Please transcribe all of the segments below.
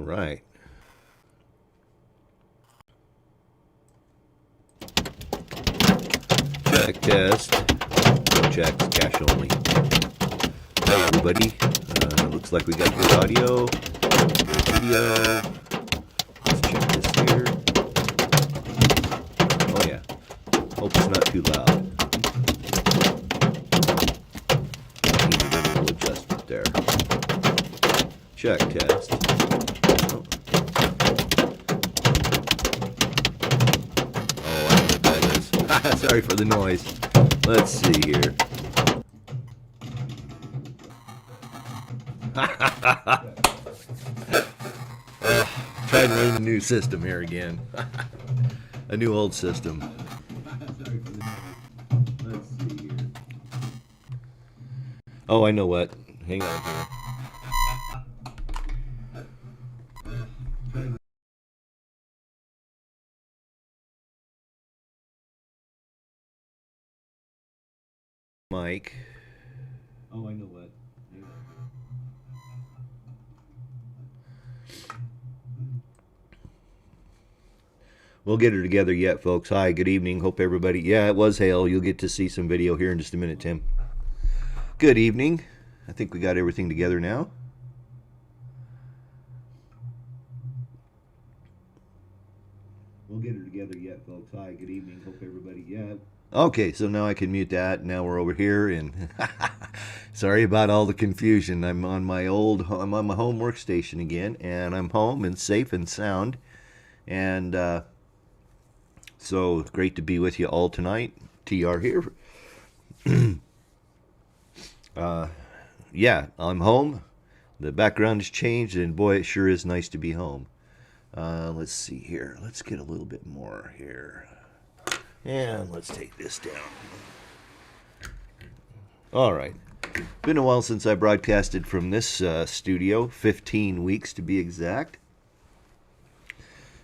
right. Check test. No checks, cash only. Hey everybody. Looks like we got good audio, good video. Let's check this here. Oh yeah. Hope it's not too loud. Need a little adjustment there. Check test. Oh, I know what that is. Sorry for the noise. Let's see here. Trying to learn the new system here again. A new old system. Let's see here. Oh, I know what. Hang on here. Mike. Oh, I know what. We'll get her together yet, folks. Hi, good evening. Hope everybody... Yeah, it was hail. You'll get to see some video here in just a minute, Tim. Good evening. I think we got everything together now. We'll get her together yet, folks. Hi, good evening. Hope everybody... Yeah. Okay, so now I can mute that. Now we're over here, and sorry about all the confusion. I'm on my home workstation again, and I'm home and safe and sound. And so great to be with you all tonight. TR here. Yeah, I'm home. The background has changed, and boy, it sure is nice to be home. Let's see here. Let's get a little bit more here. And let's take this down. All right. Been a while since I broadcasted from this studio, 15 weeks to be exact.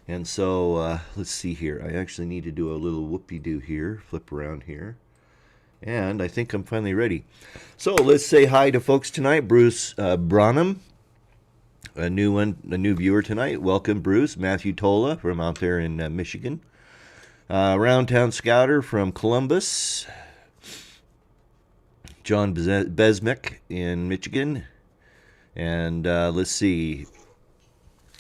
And so, let's see here. I actually need to do a little whoopie-doo here, flip around here. And I think I'm finally ready. So let's say hi to folks tonight. Bruce Branham, a new viewer tonight. Welcome, Bruce. Matthew Tola from out there in Michigan. Roundtown Scouter from Columbus. John Besmick in Michigan. And let's see.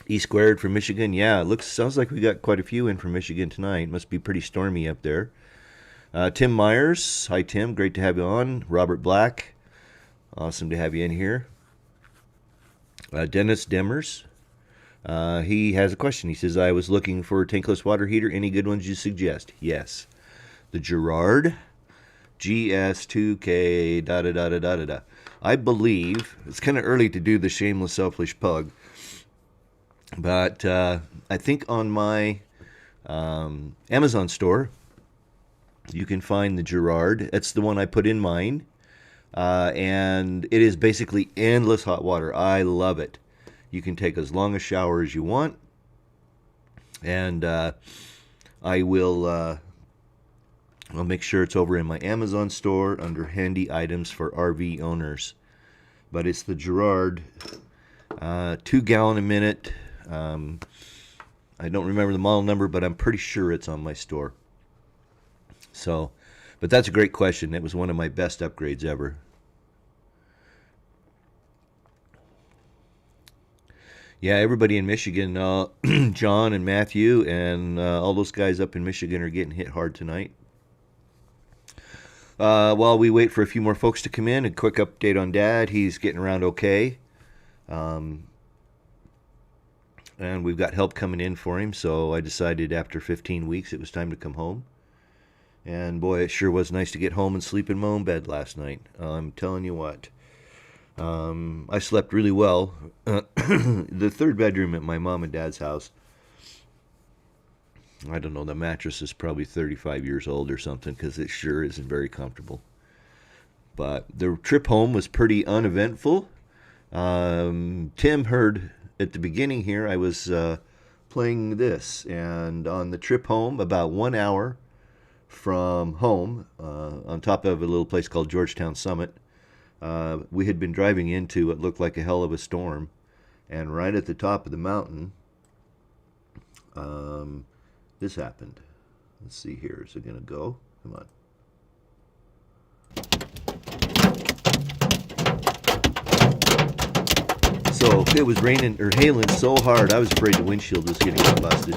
E Squared from Michigan. Yeah, sounds like we got quite a few in from Michigan tonight. Must be pretty stormy up there. Tim Myers. Hi, Tim. Great to have you on. Robert Black. Awesome to have you in here. Dennis Demers. He has a question. He says, I was looking for a tankless water heater. Any good ones you suggest? Yes. The Girard GS2K da-da-da-da-da-da. I believe, it's kind of early to do the shameless selfish pug, but I think on my Amazon store, you can find the Girard. That's the one I put in mine. And it is basically endless hot water. I love it. You can take as long a shower as you want. And I will I'll make sure it's over in my Amazon store under handy items for RV owners. But it's the Girard 2 gallon a minute. I don't remember the model number, but I'm pretty sure it's on my store. So, but that's a great question. It was one of my best upgrades ever. Yeah, everybody in Michigan, John and Matthew and all those guys up in Michigan are getting hit hard tonight. While we wait for a few more folks to come in, a quick update on Dad. He's getting around okay. And we've got help coming in for him, so I decided after 15 weeks it was time to come home. And boy, it sure was nice to get home and sleep in my own bed last night. I'm telling you what. I slept really well. The third bedroom at my mom and dad's house, I don't know, the mattress is probably 35 years old or something, because it sure isn't very comfortable. But the trip home was pretty uneventful. Tim heard at the beginning here I was playing this, and on the trip home, about 1 hour from home, on top of a little place called Georgetown Summit, we had been driving into what looked like a hell of a storm, And right at the top of the mountain, this happened. Let's see here. Is it going to go? Come on. So it was raining or hailing so hard, I was afraid the windshield was going to get busted.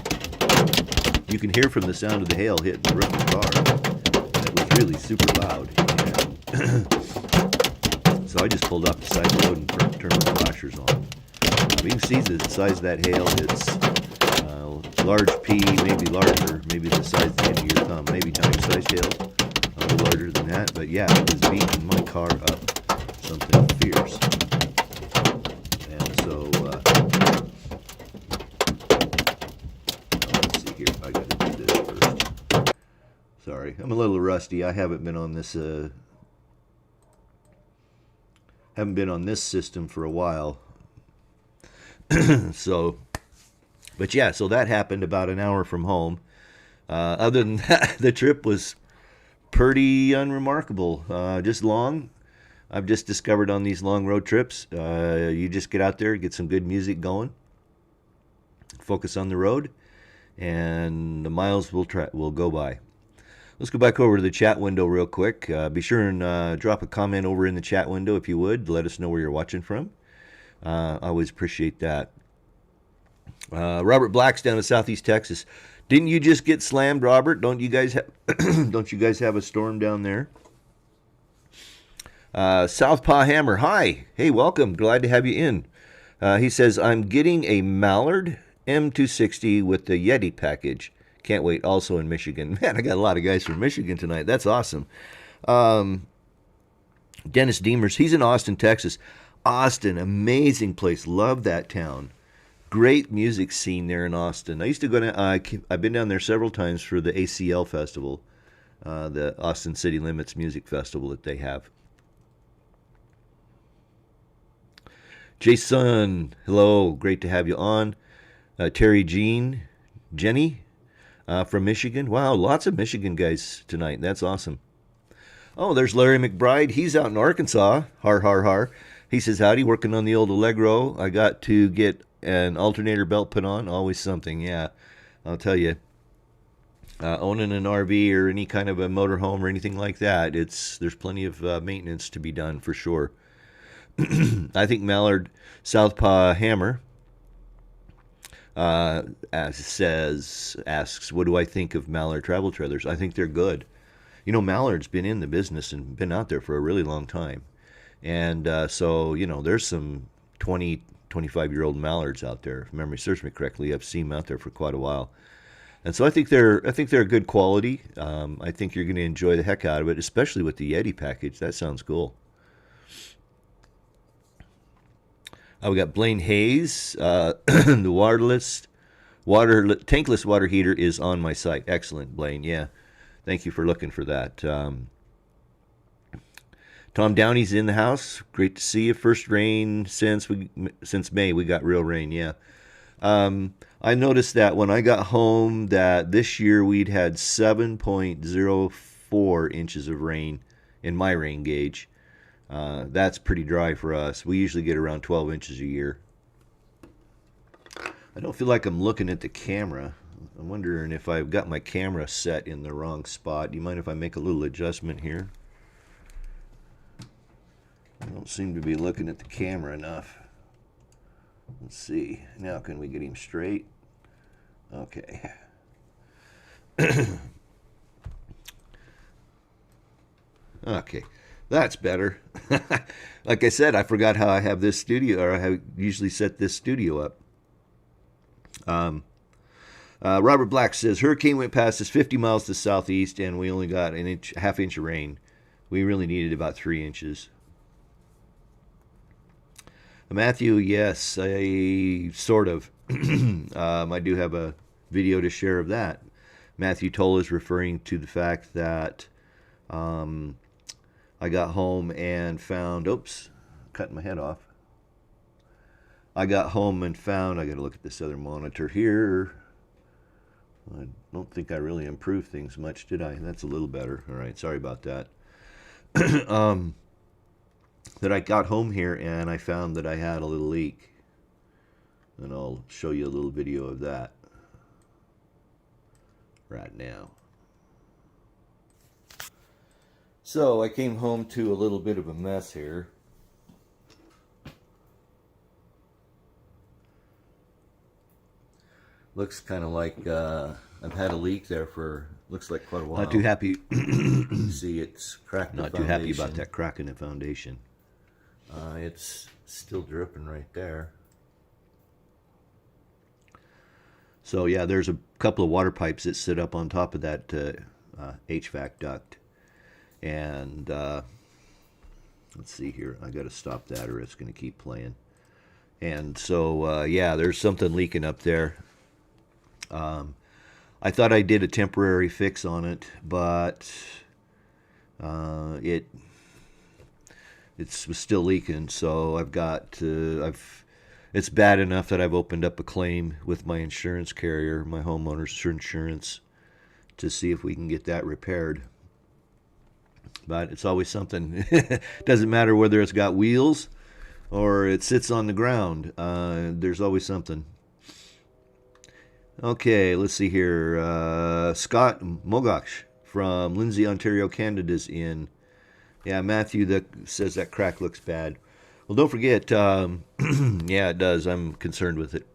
You can hear from the sound of the hail hitting the roof of the car. It was really super loud. And so I just pulled off the side of the road and turned the flashers on. You can see the size of that hail. It's large pea, maybe larger, maybe the size of the end of your thumb, maybe dime-sized hail, a little larger than that. But yeah, it was beating my car up something fierce. And so, let's see here. I got to do this first. Sorry, I'm a little rusty. I haven't been on this system for a while. So, but yeah, so that happened about an hour from home. Other than that, the trip was pretty unremarkable. Just long. I've just discovered on these long road trips, you just get out there, get some good music going, focus on the road, and the miles will go by. Let's go back over to the chat window real quick. Be sure and drop a comment over in the chat window if you would. Let us know where you're watching from. I always appreciate that. Robert Black's down in Southeast Texas. Didn't you just get slammed, Robert? Don't you guys have a storm down there? Southpaw Hammer, hi. Hey, welcome. Glad to have you in. He says, I'm getting a Mallard M260 with the Yeti package. Can't wait. Also in Michigan. Man, I got a lot of guys from Michigan tonight. That's awesome. Dennis Deemers, he's in Austin, Texas. Austin, amazing place. Love that town. Great music scene there in Austin. I used to go to, I've been down there several times for the ACL festival, the Austin City Limits Music Festival that they have. Jason, hello. Great to have you on. Terry Jenny from Michigan. Wow, lots of Michigan guys tonight. That's awesome. Oh, there's Larry McBride. He's out in Arkansas. Har, har, har. He says, howdy, working on the old Allegro. I got to get an alternator belt put on. Always something, yeah. I'll tell you. Owning an RV or any kind of a motorhome or anything like that, there's plenty of maintenance to be done for sure. I think Mallard Southpaw Hammer asks, what do I think of Mallard travel trailers? I think they're good. You know, Mallard's been in the business and been out there for a really long time. And so, you know, there's some 20, 25-year-old Mallards out there. If memory serves me correctly, I've seen them out there for quite a while. And so I think they're a good quality. I think you're going to enjoy the heck out of it, especially with the Yeti package. That sounds cool. We got Blaine Hayes. The tankless water heater is on my site. Excellent, Blaine. Yeah, thank you for looking for that. Tom Downey's in the house. Great to see you. First rain since May. We got real rain. Yeah. I noticed that when I got home that this year we'd had 7.04 inches of rain in my rain gauge. That's pretty dry for us. We usually get around 12 inches a year. I don't feel like I'm looking at the camera. I'm wondering if I've got my camera set in the wrong spot. Do you mind if I make a little adjustment here? I don't seem to be looking at the camera enough. Let's see. Now can we get him straight? Okay. Okay. That's better. Like I said, I forgot how I have this studio, or I have usually set this studio up. Robert Black says, hurricane went past us 50 miles to the southeast, and we only got half inch of rain. We really needed about 3 inches. Matthew, yes, I sort of. I do have a video to share of that. Matthew Toll is referring to the fact that I got home and found, oops, cutting my head off. I got home and found, I got to look at this other monitor here. I don't think I really improved things much, did I? That's a little better. All right, sorry about that. That I got home here and I found that I had a little leak. and I'll show you a little video of that right now. So I came home to a little bit of a mess here. Looks kind of like I've had a leak there for, looks like quite a while. Not too happy. See, it's cracked. Not too happy about that crack in the foundation. It's still dripping right there. So yeah, there's a couple of water pipes that sit up on top of that HVAC duct. And let's see here. I got to stop that or it's going to keep playing. And so, yeah, there's something leaking up there. I thought I did a temporary fix on it, but it was still leaking. So I've got it's bad enough that I've opened up a claim with my insurance carrier, my homeowner's insurance, to see if we can get that repaired. But it's always something. Doesn't matter whether it's got wheels or it sits on the ground. There's always something. Okay, let's see here. Scott Mogoksh from Lindsay, Ontario, Canada's in. Yeah, Matthew that says that crack looks bad. Well, don't forget, yeah, it does. I'm concerned with it.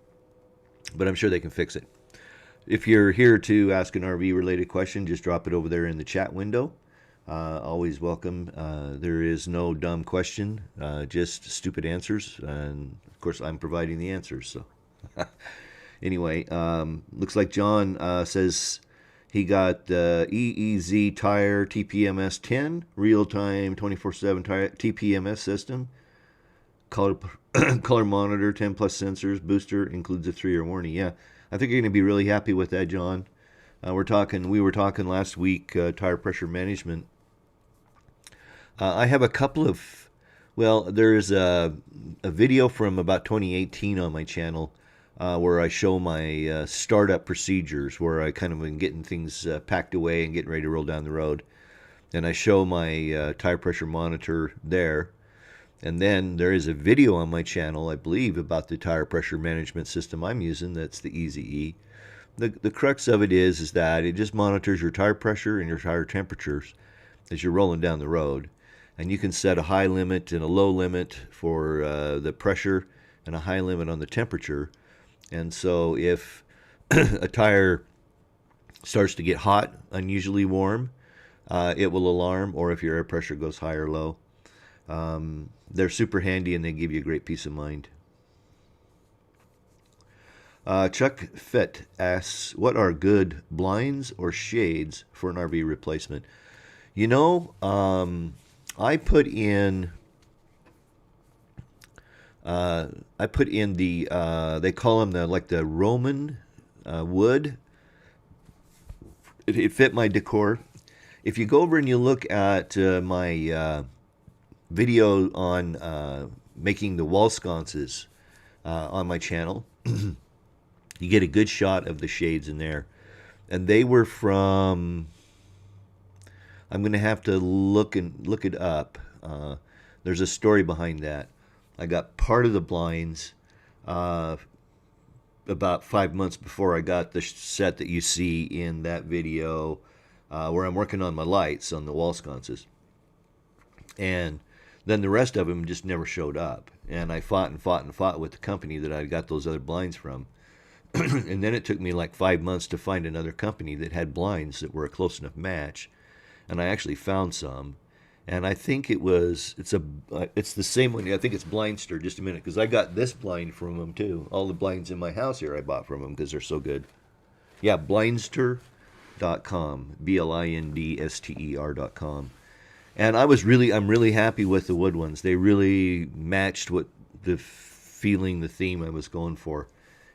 But I'm sure they can fix it. If you're here to ask an RV-related question, just drop it over there in the chat window. Always welcome. There is no dumb question, just stupid answers. And, of course, I'm providing the answers, so... Anyway, looks like John says he got the EEZ tire TPMS 10 real-time 24/7 tire TPMS system, color monitor, 10 plus sensors, booster, includes a 3-year warranty. Yeah, I think you're going to be really happy with that, John. We were talking last week tire pressure management. I have a couple of, well, there's a video from about 2018 on my channel. Where I show my startup procedures, where I kind of been getting things packed away and getting ready to roll down the road. And I show my tire pressure monitor there. And then there is a video on my channel, I believe, about the tire pressure management system I'm using. That's the EZE. The crux of it is that it just monitors your tire pressure and your tire temperatures as you're rolling down the road. And you can set a high limit and a low limit for the pressure and a high limit on the temperature. And so if a tire starts to get hot, unusually warm, it will alarm, or if your air pressure goes high or low. They're super handy and they give you a great peace of mind. Chuck Fett asks, what are good blinds or shades for an RV replacement? You know, I put in the they call them the Roman wood. It fit my decor. If you go over and you look at my video on making the wall sconces on my channel, you get a good shot of the shades in there. And they were from, I'm going to have to look it up. There's a story behind that. I got part of the blinds about 5 months before I got the set that you see in that video where I'm working on my lights on the wall sconces. And then the rest of them just never showed up. And I fought with the company that I got those other blinds from. And then it took me like 5 months to find another company that had blinds that were a close enough match. And I actually found some. And I think it's the same one. I think it's Blindster. Just a minute, because I got this blind from them too. All the blinds in my house here I bought from them because they're so good. Yeah, Blindster.com, BLINDSTER.com. And I'm really happy with the wood ones. They really matched what the theme I was going for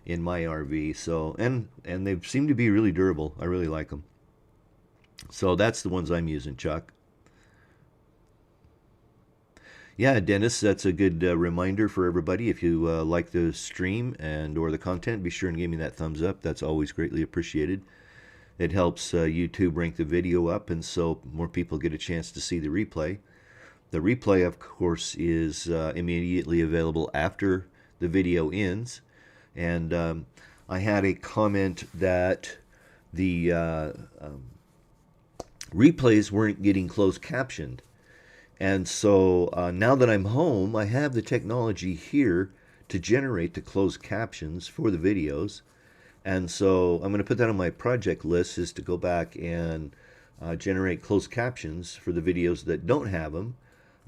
in my RV. So and they seem to be really durable. I really like them. So that's the ones I'm using, Chuck. Yeah, Dennis, that's a good reminder for everybody. If you like the stream and or the content, be sure and give me that thumbs up. That's always greatly appreciated. It helps YouTube rank the video up, and so more people get a chance to see the replay. The replay, of course, is immediately available after the video ends. And I had a comment that the replays weren't getting closed captioned. And so now that I'm home, I have the technology here to generate the closed captions for the videos. And so I'm going to put that on my project list, is to go back and generate closed captions for the videos that don't have them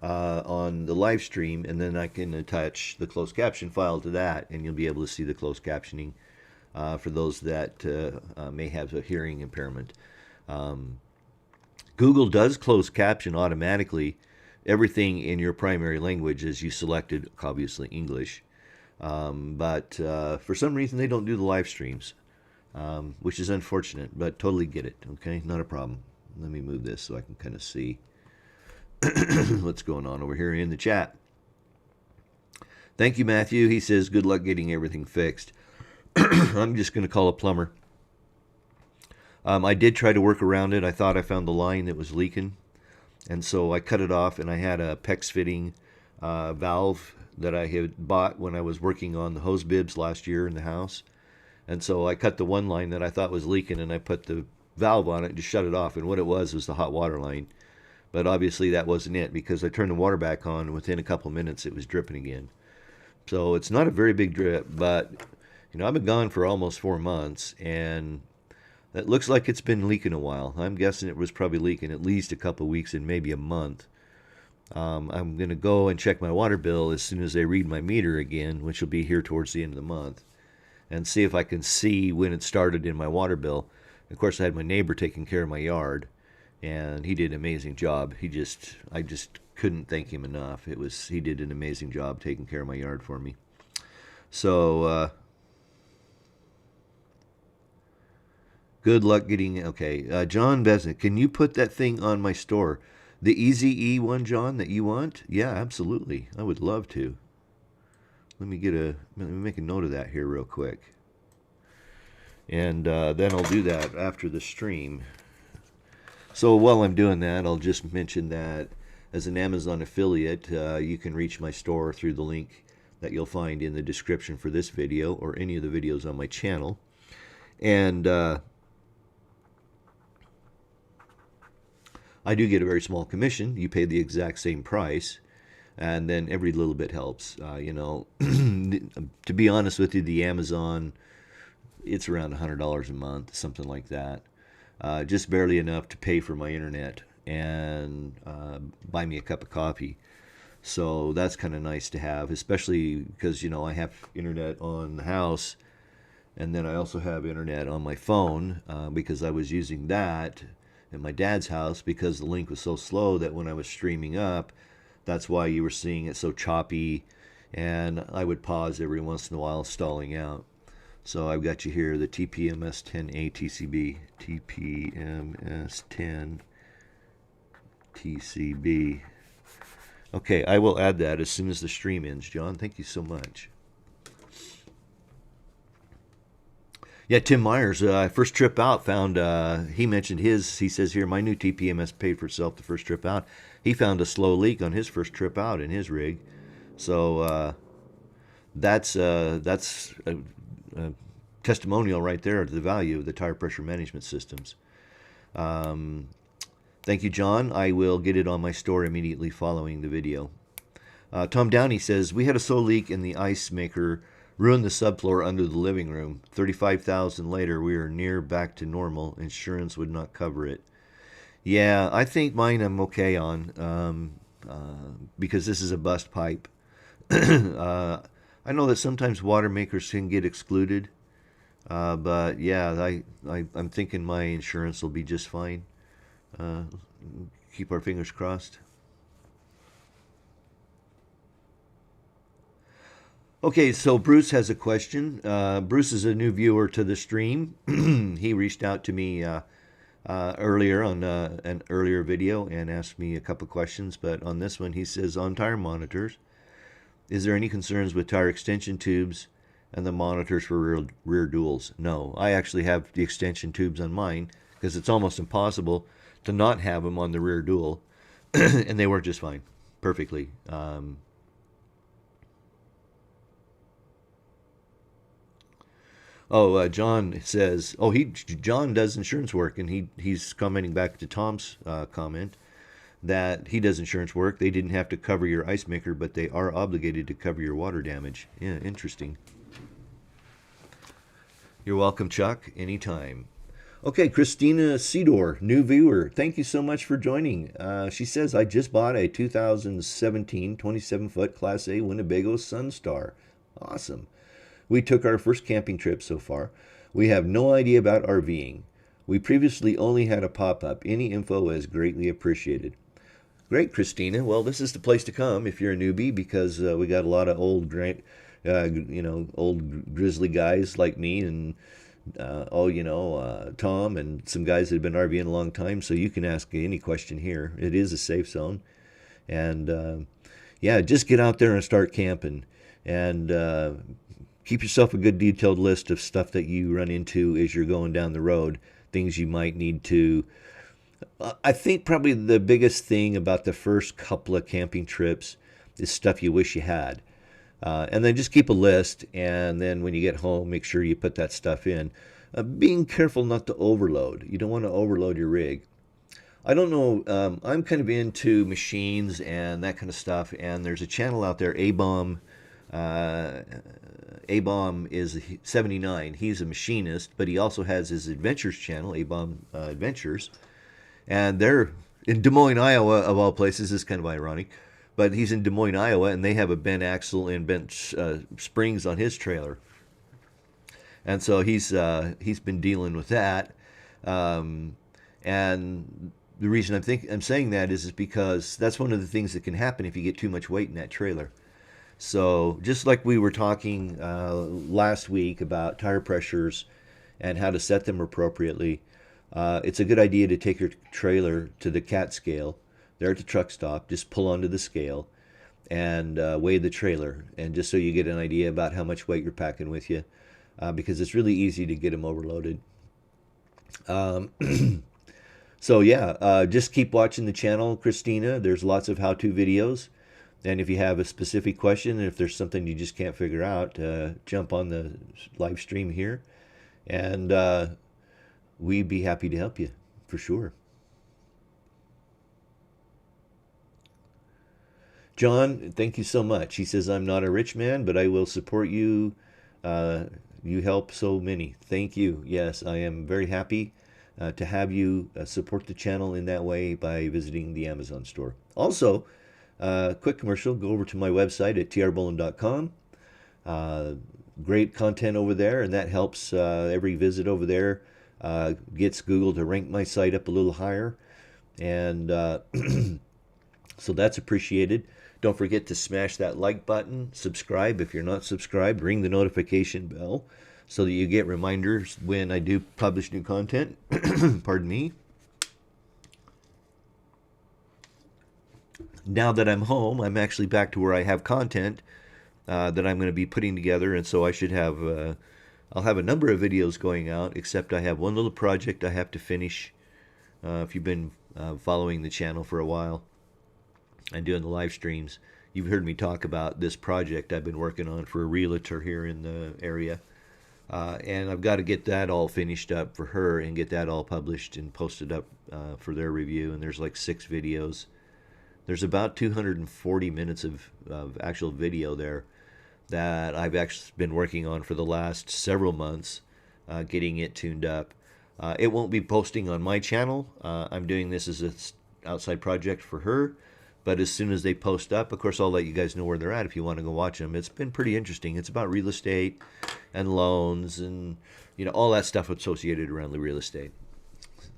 on the live stream, and then I can attach the closed caption file to that, and you'll be able to see the closed captioning for those that may have a hearing impairment. Google does close caption automatically everything in your primary language as you selected, obviously English. But for some reason they don't do the live streams, which is unfortunate, but totally get it. Okay, not a problem. Let me move this so I can kind of see what's going on over here in the chat. Thank you, Matthew. He says, good luck getting everything fixed. I'm just going to call a plumber. I did try to work around it. I thought I found the line that was leaking, and so I cut it off, and I had a PEX fitting valve that I had bought when I was working on the hose bibs last year in the house. And so I cut the one line that I thought was leaking, and I put the valve on it and just shut it off. And what it was the hot water line. But obviously that wasn't it, because I turned the water back on, and within a couple minutes it was dripping again. So it's not a very big drip, but I've been gone for almost 4 months, and it looks like it's been leaking a while. I'm guessing it was probably leaking at least a couple of weeks and maybe a month. I'm going to go and check my water bill as soon as I read my meter again, which will be here towards the end of the month, and see if I can see when it started in my water bill. Of course, I had my neighbor taking care of my yard, and he did an amazing job. I just couldn't thank him enough. He did an amazing job taking care of my yard for me. So, good luck getting, okay. John Besnick, can you put that thing on my store? The Easy E one, John, that you want? Yeah, absolutely. I would love to. Let me make a note of that here real quick. And then I'll do that after the stream. So while I'm doing that, I'll just mention that as an Amazon affiliate, you can reach my store through the link that you'll find in the description for this video or any of the videos on my channel. And I do get a very small commission. You pay the exact same price, and then every little bit helps. To be honest with you, the Amazon, it's around $100 a month, something like that. Just barely enough to pay for my internet and buy me a cup of coffee. So that's kind of nice to have, especially because, I have internet on the house, and then I also have internet on my phone because I was using that at my dad's house because the link was so slow that when I was streaming up, that's why you were seeing it so choppy, and I would pause every once in a while stalling out. So I've got you here, the TPMS 10A TCB, TPMS 10 TCB. Okay, I will add that as soon as the stream ends, John. Thank you so much. Yeah, Tim Myers, first trip out, found, he mentioned he says here, my new TPMS paid for itself the first trip out. He found a slow leak on his first trip out in his rig. So that's a testimonial right there to the value of the tire pressure management systems. Thank you, John. I will get it on my store immediately following the video. Tom Downey says, we had a slow leak in the ice maker, ruined the subfloor under the living room. $35,000 later, we are near back to normal. Insurance would not cover it. Yeah, I think mine I'm okay on because this is a bust pipe. I know that sometimes water makers can get excluded, but yeah, I'm thinking my insurance will be just fine. Keep our fingers crossed. Okay, so Bruce has a question. Bruce is a new viewer to the stream. He reached out to me earlier on an earlier video and asked me a couple questions, but on this one he says, on tire monitors, is there any concerns with tire extension tubes and the monitors for rear duals? No, I actually have the extension tubes on mine because it's almost impossible to not have them on the rear dual, and they work just fine, perfectly. Oh, John says, oh, John does insurance work, and he's commenting back to Tom's comment that he does insurance work. They didn't have to cover your ice maker, but they are obligated to cover your water damage. Yeah, interesting. You're welcome, Chuck. Anytime. Okay, Christina Cedor, new viewer. Thank you so much for joining. She says, I just bought a 2017 27-foot Class A Winnebago Sunstar. Awesome. We took our first camping trip so far. We have no idea about RVing. We previously only had a pop-up. Any info is greatly appreciated. Great, Christina. Well, this is the place to come if you're a newbie, because we got a lot of old grizzly guys like me, and Tom, and some guys that have been RVing a long time. So you can ask any question here. It is a safe zone, and yeah, just get out there and start camping, and keep yourself a good detailed list of stuff that you run into as you're going down the road. Things you might need to. I think probably the biggest thing about the first couple of camping trips is stuff you wish you had. And then just keep a list, and then when you get home, make sure you put that stuff in. Being careful not to overload. You don't want to overload your rig. I don't know, I'm kind of into machines and that kind of stuff, and there's a channel out there, A-Bomb. A-Bomb is 79. He's a machinist, but he also has his adventures channel, A-Bomb Adventures. And they're in Des Moines, Iowa, of all places. This is kind of ironic, but he's in Des Moines, Iowa, and they have a bent axle and bent springs on his trailer, and so he's been dealing with that. And the reason I'm saying that is because that's one of the things that can happen if you get too much weight in that trailer. So just like we were talking last week about tire pressures and how to set them appropriately. It's a good idea to take your trailer to the CAT scale. There at the truck stop, just pull onto the scale and weigh the trailer, and just so you get an idea about how much weight you're packing with you, because it's really easy to get them overloaded. So yeah, just keep watching the channel, Christina. There's lots of how-to videos, and if you have a specific question, and if there's something you just can't figure out, jump on the live stream here, and we'd be happy to help you, for sure. John, thank you so much. He says, I'm not a rich man, but I will support you. You help so many. Thank you. Yes, I am very happy to have you support the channel in that way by visiting the Amazon store. Also, quick commercial, go over to my website at trbullen.com. Great content over there, and that helps every visit over there. Gets Google to rank my site up a little higher, and so that's appreciated. Don't forget to smash that like button, subscribe if you're not subscribed, ring the notification bell so that you get reminders when I do publish new content. Pardon me. Now that I'm home, I'm actually back to where I have content that I'm going to be putting together, and so I should have I'll have a number of videos going out, except I have one little project I have to finish. If you've been following the channel for a while and doing the live streams, you've heard me talk about this project I've been working on for a realtor here in the area. And I've got to get that all finished up for her and get that all published and posted up for their review. And there's like 6 videos. There's about 240 minutes of actual video there that I've actually been working on for the last several months, getting it tuned up. It won't be posting on my channel. I'm doing this as an outside project for her, but as soon as they post up, of course, I'll let you guys know where they're at if you want to go watch them. It's been pretty interesting. It's about real estate and loans and all that stuff associated around the real estate.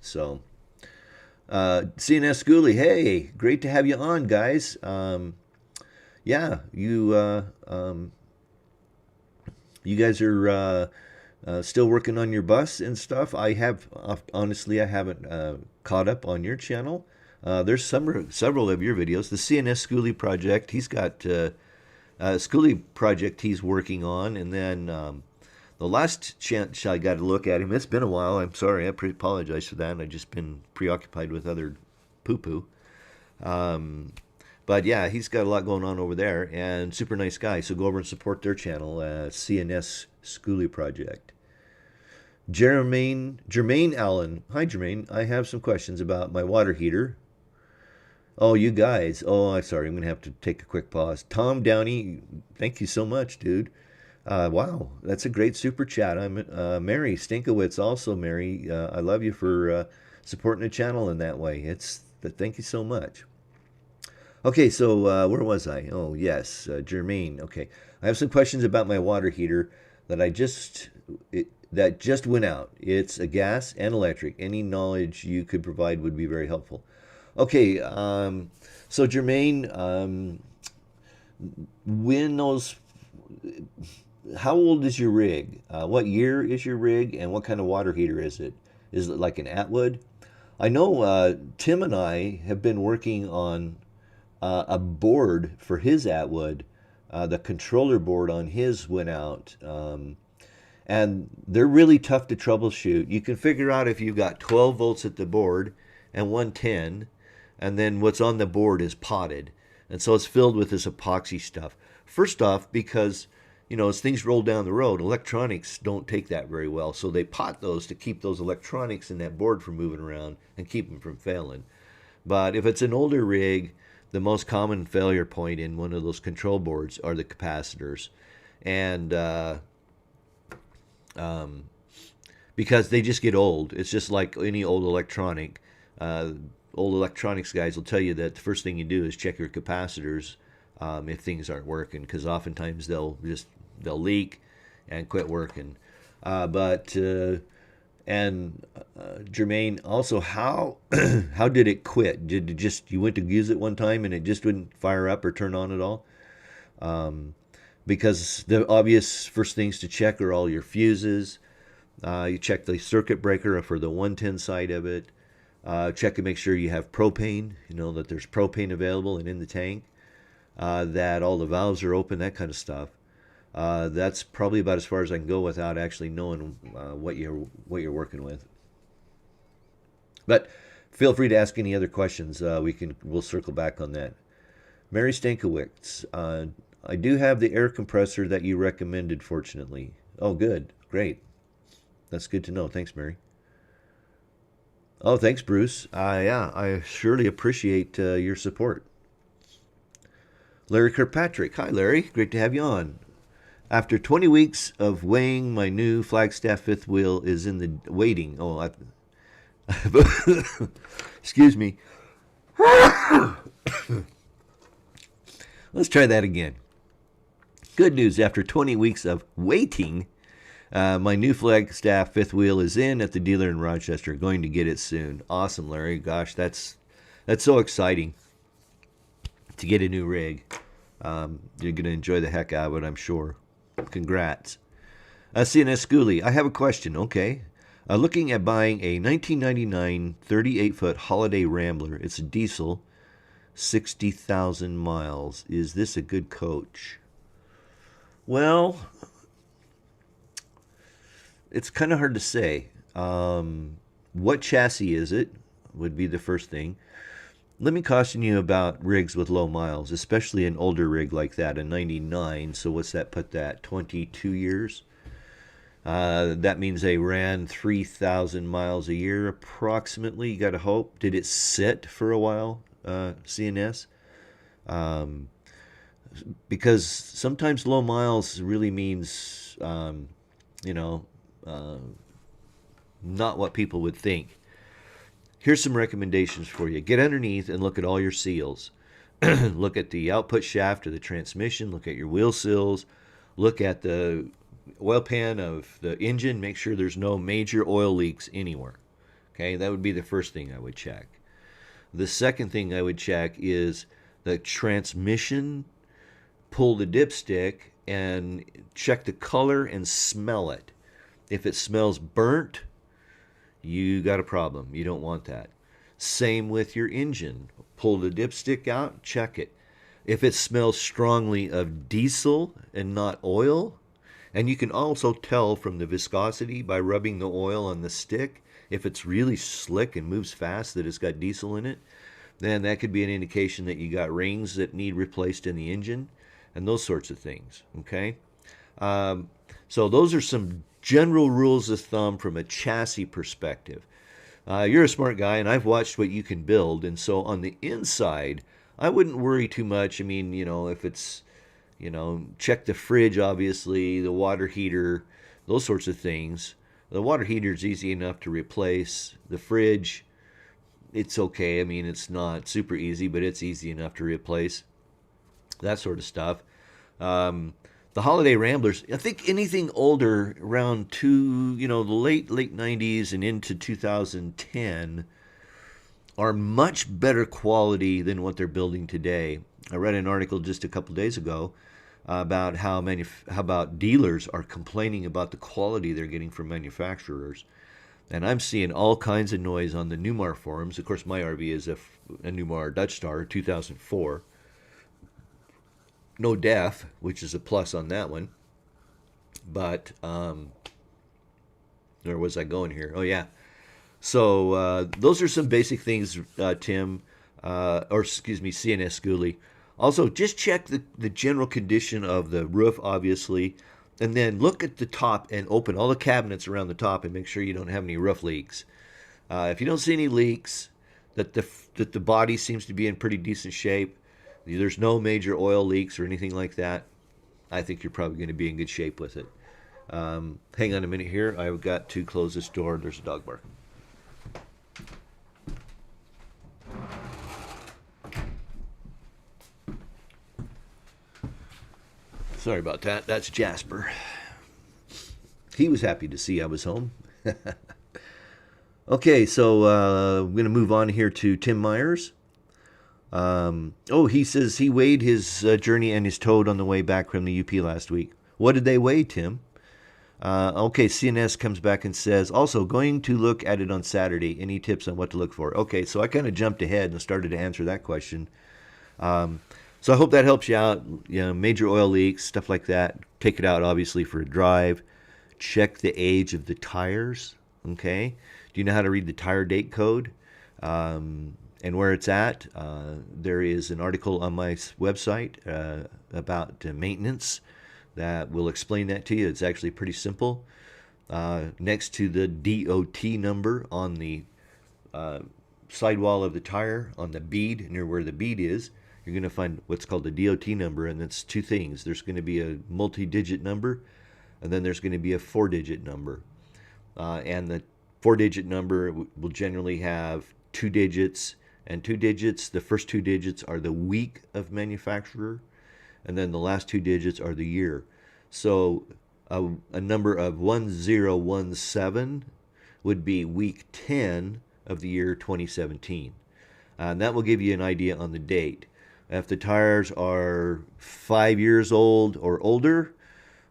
So CNS Schoolie, hey, great to have you on, guys. Yeah, you guys are still working on your bus and stuff. Honestly, I haven't caught up on your channel. There's several of your videos. The CNS Schoolie project, he's got a Schoolie project he's working on, and then the last chance I got to look at him, it's been a while. I'm sorry, I apologize for that. I've just been preoccupied with other poo-poo. But yeah, he's got a lot going on over there, and super nice guy. So go over and support their channel, CNS Schoolie Project. Jermaine Allen. Hi, Jermaine. I have some questions about my water heater. Oh, you guys. Oh, I'm sorry. I'm going to have to take a quick pause. Tom Downey, thank you so much, dude. Wow, that's a great super chat. I'm Mary Stinkowitz, also Mary. I love you for supporting the channel in that way. Thank you so much. Okay, so where was I? Oh, yes, Jermaine. Okay, I have some questions about my water heater that that just went out. It's a gas and electric. Any knowledge you could provide would be very helpful. Okay, so Jermaine, when those, how old is your rig? What year is your rig, and what kind of water heater is it? Is it like an Atwood? I know Tim and I have been working on a board for his Atwood. The controller board on his went out, and they're really tough to troubleshoot. You can figure out if you've got 12 volts at the board and 110, and then what's on the board is potted. And so it's filled with this epoxy stuff. First off, because as things roll down the road, electronics don't take that very well. So they pot those to keep those electronics in that board from moving around and keep them from failing. But if it's an older rig, the most common failure point in one of those control boards are the capacitors. And because they just get old. It's just like any old electronic. Old electronics guys will tell you that the first thing you do is check your capacitors if things aren't working, because oftentimes they'll leak and quit working. Jermaine, also, how how did it quit? Did it just, you went to use it one time and it just wouldn't fire up or turn on at all? Because the obvious first things to check are all your fuses. You check the circuit breaker for the 110 side of it. Check and make sure you have propane, that there's propane available and in the tank, that all the valves are open, that kind of stuff. That's probably about as far as I can go without actually knowing what you're working with. But feel free to ask any other questions. We'll circle back on that. Mary Stankiewicz, I do have the air compressor that you recommended, fortunately. Oh, good. Great. That's good to know. Thanks, Mary. Oh, thanks, Bruce. Yeah, I surely appreciate your support. Larry Kirkpatrick. Hi, Larry. Great to have you on. After 20 weeks of weighing, my new Flagstaff fifth wheel is in the waiting. Oh, excuse me. Let's try that again. Good news, after 20 weeks of waiting, my new Flagstaff fifth wheel is in at the dealer in Rochester. Going to get it soon. Awesome, Larry. Gosh, that's so exciting to get a new rig. You're going to enjoy the heck out of it, I'm sure. Congrats. CNS Schooley, I have a question. Okay. Looking at buying a 1999 38-foot Holiday Rambler. It's a diesel, 60,000 miles. Is this a good coach? Well, it's kind of hard to say. What chassis is it? Would be the first thing. Let me caution you about rigs with low miles, especially an older rig like that, a 99. So what's that put that? 22 years? That means they ran 3,000 miles a year approximately. You got to hope. Did it sit for a while, CNS? Because sometimes low miles really means, not what people would think. Here's some recommendations for you. Get underneath and look at all your seals. Look at the output shaft of the transmission. Look at your wheel seals. Look at the oil pan of the engine. Make sure there's no major oil leaks anywhere. Okay, that would be the first thing I would check. The second thing I would check is the transmission. Pull the dipstick and check the color and smell it. If it smells burnt, you got a problem. You don't want that. Same with your engine. Pull the dipstick out, check it. If it smells strongly of diesel and not oil, and you can also tell from the viscosity by rubbing the oil on the stick, if it's really slick and moves fast that it's got diesel in it, then that could be an indication that you got rings that need replaced in the engine and those sorts of things. Okay? So those are some general rules of thumb from a chassis perspective. You're a smart guy, and I've watched what you can build, and so on the inside, I wouldn't worry too much. I mean, if it's, check the fridge, obviously, the water heater, those sorts of things. The water heater is easy enough to replace. The fridge, it's okay. I mean, it's not super easy, but it's easy enough to replace. That sort of stuff. The Holiday Ramblers, I think anything older around the late 90s and into 2010 are much better quality than what they're building today. I read an article just a couple days ago about how about dealers are complaining about the quality they're getting from manufacturers. And I'm seeing all kinds of noise on the Newmar forums. Of course, my RV is a Newmar Dutch Star 2004. No def, which is a plus on that one. But where was I going here? Oh, yeah. So those are some basic things, Tim, or excuse me, CNS Schoolie. Also, just check the general condition of the roof, obviously, and then look at the top and open all the cabinets around the top and make sure you don't have any roof leaks. If you don't see any leaks, that the body seems to be in pretty decent shape, there's no major oil leaks or anything like that, I think you're probably going to be in good shape with it. Hang on a minute here. I've got to close this door. There's a dog barking. Sorry about that. That's Jasper. He was happy to see I was home. Okay, so I'm going to move on here to Tim Myers. He says he weighed his journey and his towed on the way back from the UP last week. What did they weigh, Tim? CNS comes back and says, also going to look at it on Saturday. Any tips on what to look for? Okay, so I kind of jumped ahead and started to answer that question. So I hope that helps you out. Major oil leaks, stuff like that. Take it out, obviously, for a drive. Check the age of the tires. Okay. Do you know how to read the tire date code? And where it's at? There is an article on my website about maintenance that will explain that to you. It's actually pretty simple. Next to the DOT number on the sidewall of the tire, on the bead, near where the bead is, you're going to find what's called the DOT number, and it's two things. There's going to be a multi-digit number, and then there's going to be a four-digit number. And the four-digit number will generally have two digits, and two digits, the first two digits are the week of manufacturer, and then the last two digits are the year. So a number of 1017 would be week 10 of the year 2017. And that will give you an idea on the date. If the tires are 5 years old or older,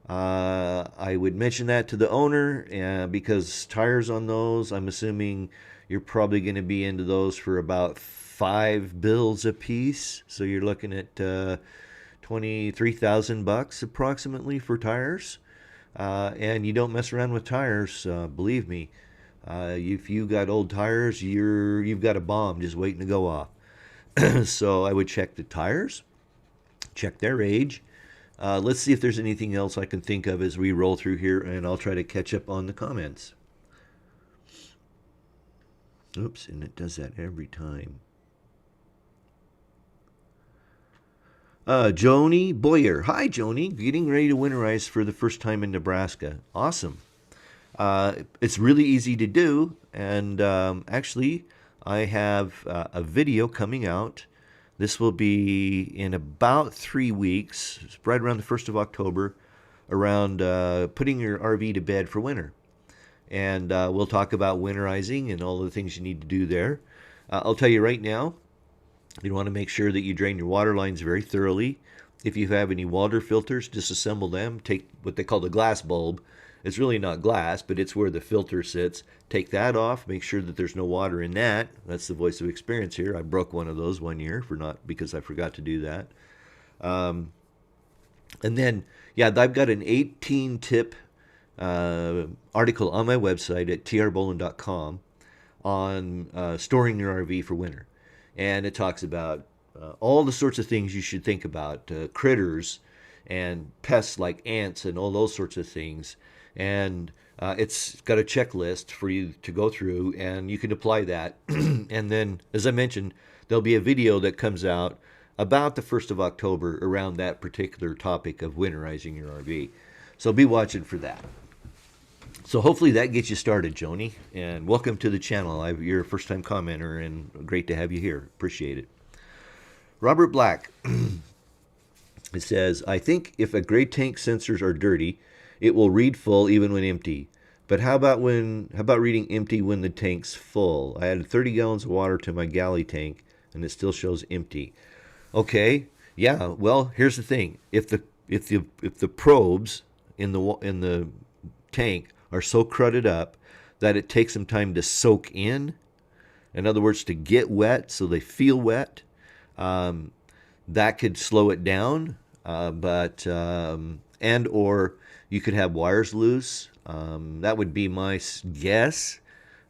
I would mention that to the owner because tires on those, I'm assuming you're probably going to be into those for about $5 a piece. So you're looking at $23,000 approximately for tires. And you don't mess around with tires, believe me. If you got old tires, you've got a bomb just waiting to go off. So I would check the tires, check their age. Let's see if there's anything else I can think of as we roll through here, and I'll try to catch up on the comments. Oops, and it does that every time. Joni Boyer. Hi, Joni. Getting ready to winterize for the first time in Nebraska. Awesome. It's really easy to do, and actually, I have a video coming out. This will be in about 3 weeks, it's right around the 1st of October, around putting your RV to bed for winter. And we'll talk about winterizing and all the things you need to do there. I'll tell you right now, you want to make sure that you drain your water lines very thoroughly. If you have any water filters, disassemble them. Take what they call the glass bulb. It's really not glass, but it's where the filter sits. Take that off. Make sure that there's no water in that. That's the voice of experience here. I broke one of those one year because I forgot to do that. And then, I've got an 18-tip article on my website at trboland.com on storing your RV for winter. And it talks about all the sorts of things you should think about, critters and pests like ants and all those sorts of things. And It's got a checklist for you to go through, and you can apply that. And then, as I mentioned, there'll be a video that comes out about the 1st of October around that particular topic of winterizing your RV. So be watching for that. So hopefully that gets you started, Joni. And welcome to the channel. You're a first-time commenter, and great to have you here. Appreciate it. Robert Black. It says, I think if a gray tank sensors are dirty, it will read full even when empty. But how about reading empty when the tank's full? I added 30 gallons of water to my galley tank and it still shows empty. Okay, yeah. Well, here's the thing: if the probes in the tank are so crudded up that it takes some time to soak in other words, to get wet, so they feel wet, that could slow it down. And or you could have wires loose. That would be my guess.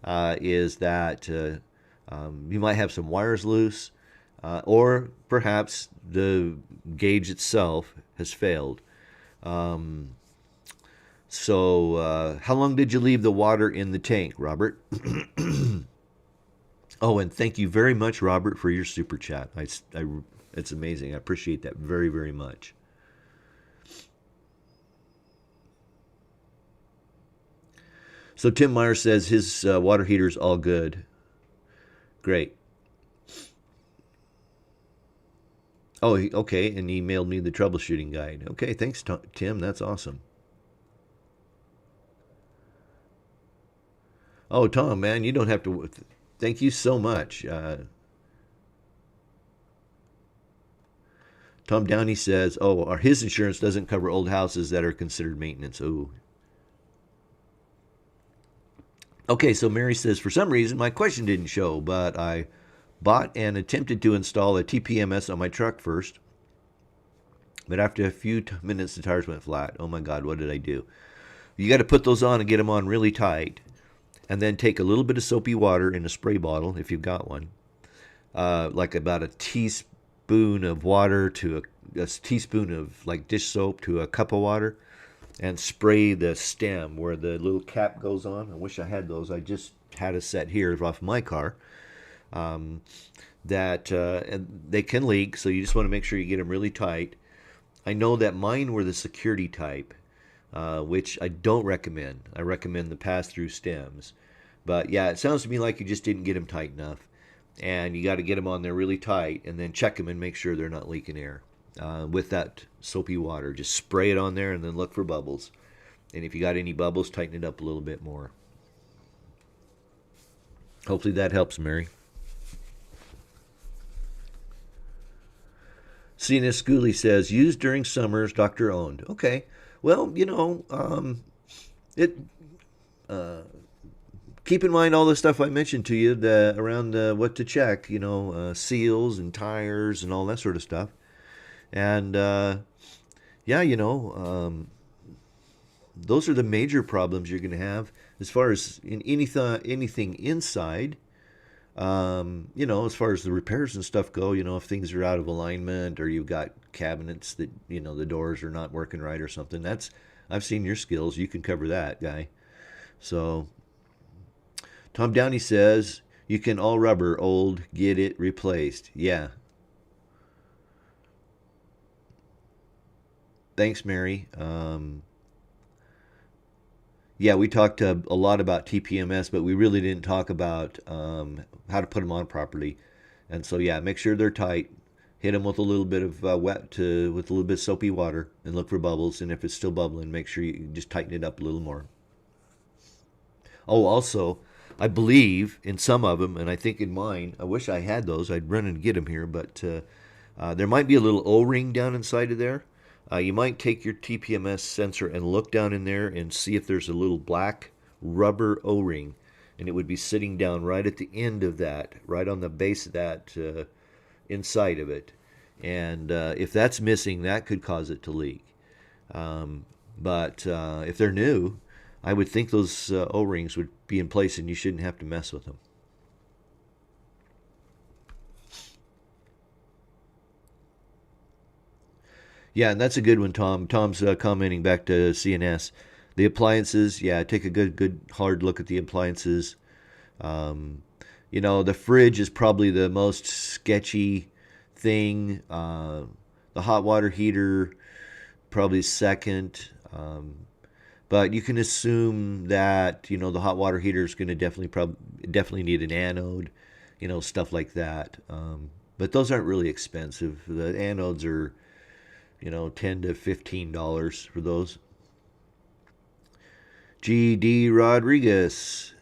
Is that you might have some wires loose, or perhaps the gauge itself has failed. So how long did you leave the water in the tank, Robert? Oh, and thank you very much, Robert, for your super chat. It's amazing. I appreciate that very, very much. So Tim Meyer says his water heater's all good. Great. Oh, okay, and he emailed me the troubleshooting guide. Okay, thanks, Tim. That's awesome. Oh, Tom, man, you don't have to. Thank you so much. Tom Downey says, oh, his insurance doesn't cover old houses that are considered maintenance. Oh. Okay, so Mary says, for some reason, my question didn't show, but I bought and attempted to install a TPMS on my truck first. But after a few minutes, the tires went flat. Oh my God, what did I do? You got to put those on and get them on really tight. And then take a little bit of soapy water in a spray bottle, if you've got one. Like about a teaspoon of water to a teaspoon of like dish soap to a cup of water. And spray the stem where the little cap goes on. I wish I had those. I just had a set here off my car. And they can leak, so you just want to make sure you get them really tight. I know that mine were the security type, which I don't recommend. I recommend the pass-through stems. But yeah, it sounds to me like you just didn't get them tight enough. And you got to get them on there really tight and then check them and make sure they're not leaking air. With that soapy water, just spray it on there and then look for bubbles. And if you got any bubbles, tighten it up a little bit more. Hopefully that helps, Mary. CNS Schooley says, used during summers, doctor owned. Okay. Well, keep in mind all the stuff I mentioned to you around what to check, seals and tires and all that sort of stuff. And, those are the major problems you're going to have as far as in anything inside. As far as the repairs and stuff go, if things are out of alignment or you've got cabinets that, the doors are not working right or something, I've seen your skills. You can cover that, guy. So Tom Downey says, you can all rubber old, get it replaced. Yeah. Thanks, Mary. Yeah, we talked a lot about TPMS, but we really didn't talk about how to put them on properly. And so, yeah, make sure they're tight. Hit them with a little bit of with a little bit of soapy water and look for bubbles. And if it's still bubbling, make sure you just tighten it up a little more. Oh, also, I believe in some of them, and I think in mine, I wish I had those. I'd run and get them here, but there might be a little O-ring down inside of there. You might take your TPMS sensor and look down in there and see if there's a little black rubber O-ring, and it would be sitting down right at the end of that, right on the base of that inside of it. And if that's missing, that could cause it to leak. But if they're new, I would think those O-rings would be in place and you shouldn't have to mess with them. Yeah, and that's a good one, Tom. Tom's commenting back to CNS. The appliances, yeah, take a good hard look at the appliances. Um, the fridge is probably the most sketchy thing. The hot water heater, probably second. But you can assume that the hot water heater is going to definitely need an anode, stuff like that. But those aren't really expensive. The anodes are $10 to $15 for those. GD Rodriguez.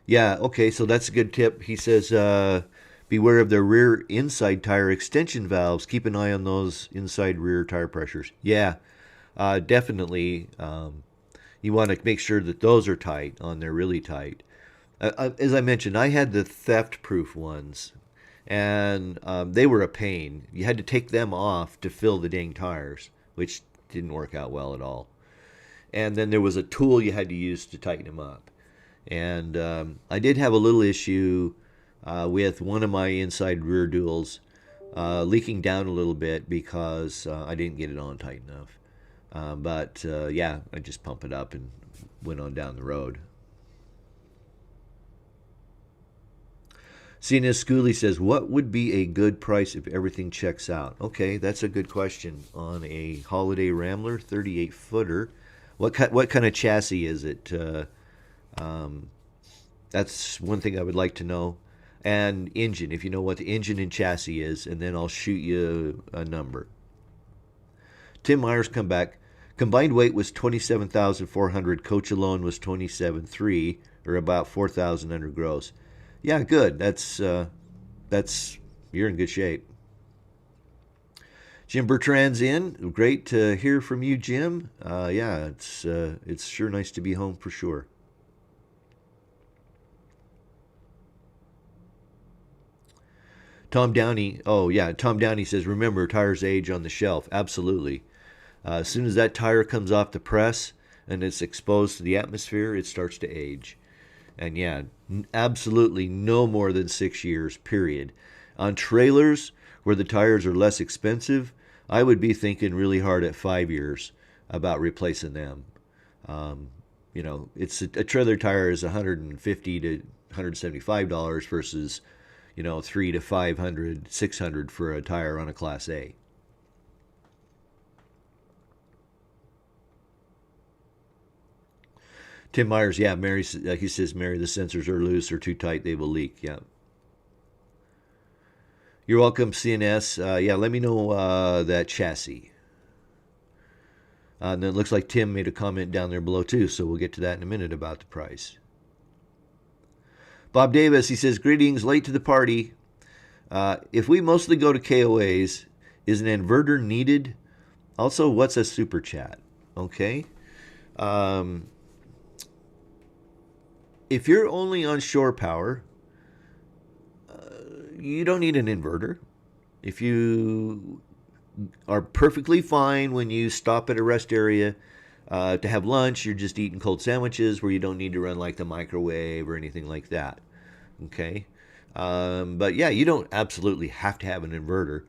Yeah, okay, so that's a good tip. He says, beware of the rear inside tire extension valves. Keep an eye on those inside rear tire pressures. Yeah, definitely. You want to make sure that those are tight on there, really tight. As I mentioned, I had the theft proof ones, and they were a pain. You had to take them off to fill the dang tires, which didn't work out well at all. And then there was a tool you had to use to tighten them up. And I did have a little issue with one of my inside rear duals leaking down a little bit because I didn't get it on tight enough. But yeah, I just pump it up and went on down the road. CNS Schooley says, what would be a good price if everything checks out? Okay, that's a good question. On a Holiday Rambler 38-footer, what kind of chassis is it? That's one thing I would like to know. And engine, if you know what the engine and chassis is, and then I'll shoot you a number. Tim Myers come back. Combined weight was 27,400. Coach alone was 27,300, or about 4,000 under gross. Yeah, good. That's you're in good shape. Jim Bertrand's in. Great to hear from you, Jim. Yeah, it's sure nice to be home for sure. Tom Downey. Oh yeah, Tom Downey says, remember, tires age on the shelf. Absolutely. As soon as that tire comes off the press and it's exposed to the atmosphere, it starts to age. And yeah, absolutely no more than 6 years, period. On trailers where the tires are less expensive, I would be thinking really hard at 5 years about replacing them. It's a trailer tire is $150 to $175 versus, $300 to $500, $600 for a tire on a Class A. Tim Myers, yeah, he says, Mary, the sensors are loose or too tight, they will leak. Yeah. You're welcome, CNS. Yeah, let me know that chassis. And then it looks like Tim made a comment down there below too, so we'll get to that in a minute about the price. Bob Davis, he says, greetings, late to the party. If we mostly go to KOAs, is an inverter needed? Also, what's a super chat? Okay. If you're only on shore power, you don't need an inverter. If you are perfectly fine when you stop at a rest area to have lunch, you're just eating cold sandwiches where you don't need to run like the microwave or anything like that. Okay? But yeah, you don't absolutely have to have an inverter.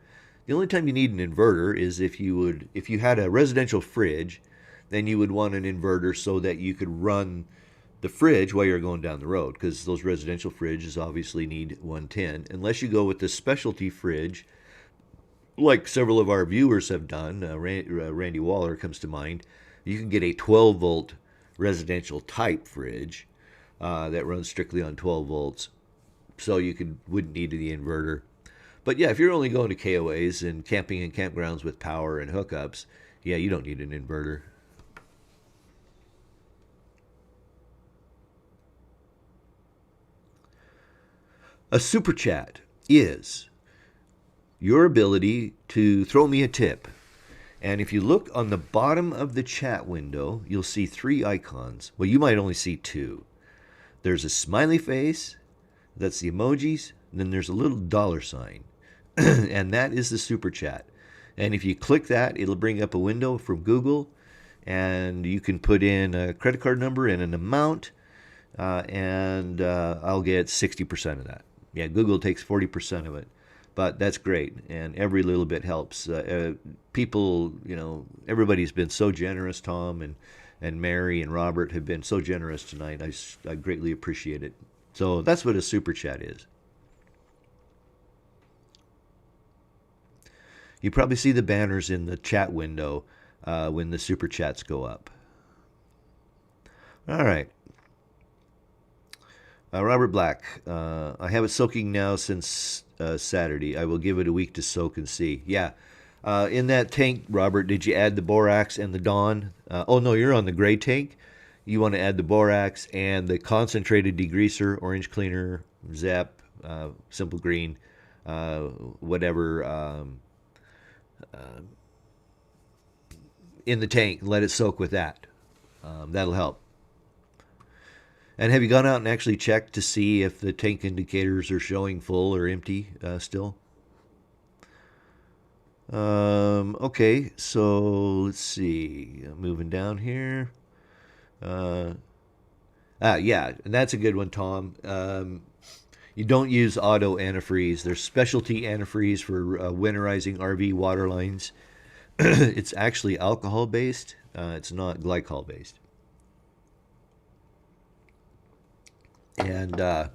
The only time you need an inverter is if you had a residential fridge, then you would want an inverter so that you could run the fridge while you're going down the road, because those residential fridges obviously need 110. Unless you go with the specialty fridge, like several of our viewers have done, Randy Waller comes to mind, you can get a 12-volt residential type fridge that runs strictly on 12 volts, so you wouldn't need the inverter. But yeah, if you're only going to KOAs and camping in campgrounds with power and hookups, yeah, you don't need an inverter. A super chat is your ability to throw me a tip. And if you look on the bottom of the chat window, you'll see 3 icons. Well, you might only see 2. There's a smiley face, that's the emojis, and then there's a little $sign. And that is the super chat. And if you click that, it'll bring up a window from Google, and you can put in a credit card number and an amount, and I'll get 60% of that. Yeah, Google takes 40% of it. But that's great, and every little bit helps. People, everybody's been so generous. Tom and Mary and Robert have been so generous tonight. I greatly appreciate it. So that's what a super chat is. You probably see the banners in the chat window when the super chats go up. All right. Robert Black, I have it soaking now since Saturday. I will give it a week to soak and see. Yeah. In that tank, Robert, did you add the borax and the Dawn? Oh, no, you're on the gray tank. You want to add the borax and the concentrated degreaser, orange cleaner, Zep, simple green, whatever, in the tank. Let it soak with that. That'll help. And have you gone out and actually checked to see if the tank indicators are showing full or empty still? Okay, so let's see. Moving down here. Yeah, and that's a good one, Tom. You don't use auto antifreeze. There's specialty antifreeze for winterizing RV water lines. It's actually alcohol-based. It's not glycol-based. And yeah,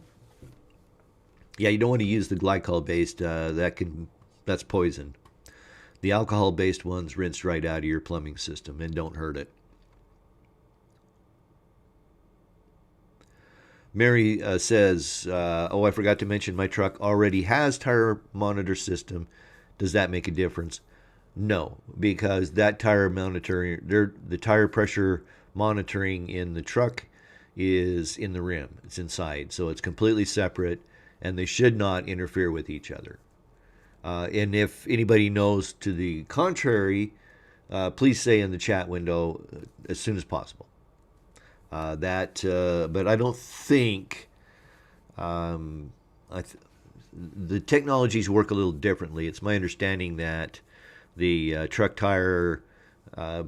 you don't want to use the glycol-based. That's poison. The alcohol-based ones rinse right out of your plumbing system and don't hurt it. Mary says, "Oh, I forgot to mention my truck already has tire monitor system. Does that make a difference?" No, because that tire monitoring, the tire pressure monitoring in the truck is in the rim. It's inside, so it's completely separate, and they should not interfere with each other. And if anybody knows to the contrary, please say in the chat window as soon as possible. But I don't think the technologies work a little differently. It's my understanding that the truck tire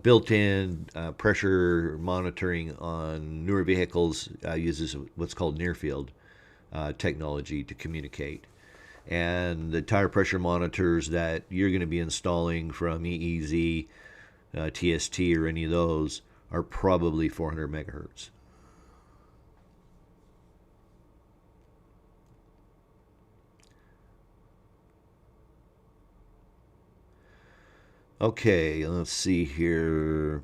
built-in pressure monitoring on newer vehicles uses what's called near-field technology to communicate. And the tire pressure monitors that you're going to be installing from EEZ, TST, or any of those are probably 400 megahertz. Okay, let's see here.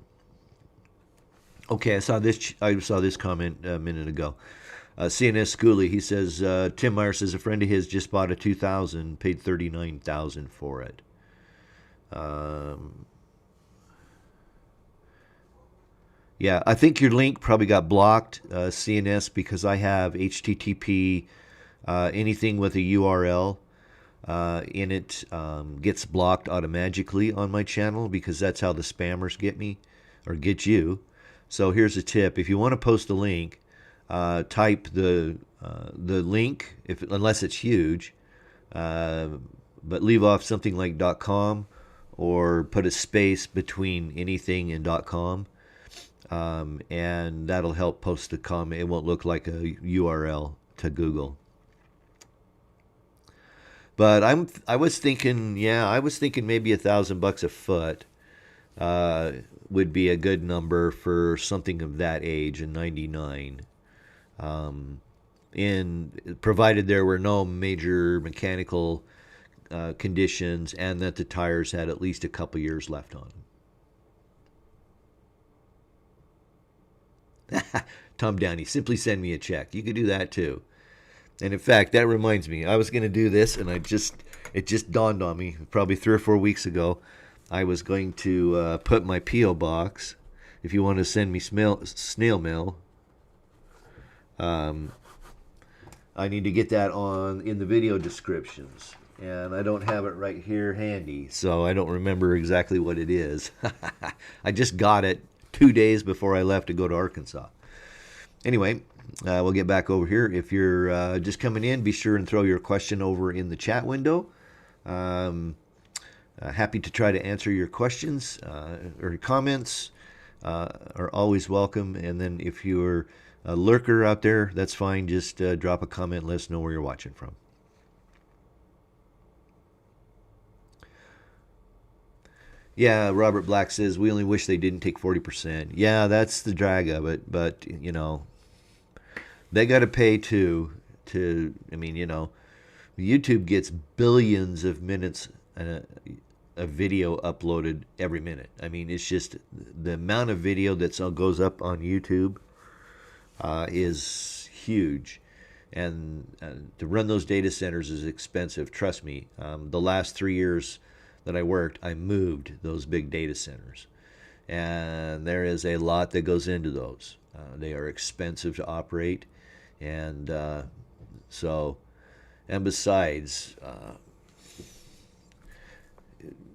Okay, I saw this comment a minute ago. CNS Schoolie, he says, Tim Meyer says a friend of his just bought a 2000, paid 39,000 for it. Yeah, I think your link probably got blocked, CNS, because I have HTTP, anything with a URL in it gets blocked automatically on my channel, because that's how the spammers get me or get you. So here's a tip: if you want to post a link, type the link unless it's huge, but leave off something like .com or put a space between anything and .com, and that'll help post the comment. It won't look like a URL to Google. But I was thinking maybe $1,000 a foot would be a good number for something of that age in '99. Provided there were no major mechanical conditions and that the tires had at least a couple years left on them. Tom Downey, simply send me a check. You could do that too. And in fact, that reminds me, I was going to do this, and it just dawned on me probably 3 or 4 weeks ago. I was going to put my P.O. box. If you want to send me snail mail, I need to get that in the video descriptions, and I don't have it right here handy, so I don't remember exactly what it is. I just got it 2 days before I left to go to Arkansas. Anyway, we'll get back over here. If you're just coming in, be sure and throw your question over in the chat window. Happy to try to answer your questions or comments are always welcome. And then if you're a lurker out there, that's fine. Just drop a comment. Let us know where you're watching from. Yeah, Robert Black says we only wish they didn't take 40%. Yeah, that's the drag of it, but they got to pay too. I mean, YouTube gets billions of minutes of video uploaded every minute. I mean, it's just the amount of video that goes up on YouTube is huge. And to run those data centers is expensive. Trust me. The last 3 years that I worked, I moved those big data centers. And there is a lot that goes into those. They are expensive to operate. And so, and besides,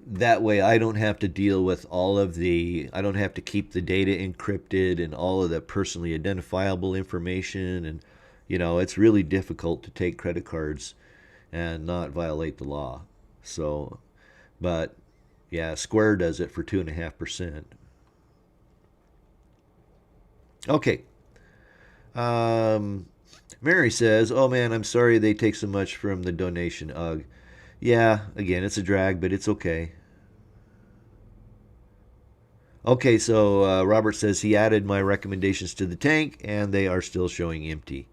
that way I don't have to deal with I don't have to keep the data encrypted and all of the personally identifiable information. And, it's really difficult to take credit cards and not violate the law. So, but yeah, Square does it for 2.5%. Okay. Mary says, "Oh man, I'm sorry they take so much from the donation. Ugh. Yeah, again, it's a drag, but it's okay." Okay, so Robert says he added my recommendations to the tank, and they are still showing empty.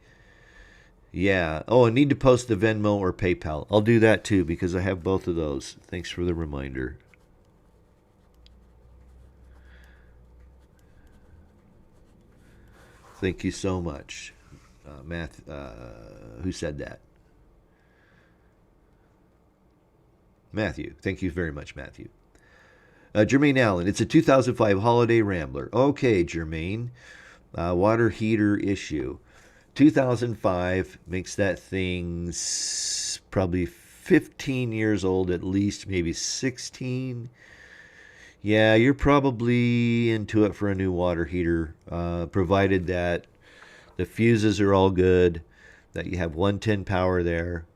Yeah. Oh, I need to post the Venmo or PayPal. I'll do that too because I have both of those. Thanks for the reminder. Thank you so much, Matt. Who said that? Matthew. Thank you very much, Matthew. Jermaine Allen. It's a 2005 Holiday Rambler. Okay, Jermaine. Water heater issue. 2005 makes that thing probably 15 years old at least, maybe 16. Yeah, you're probably into it for a new water heater, provided that the fuses are all good, that you have 110 power there,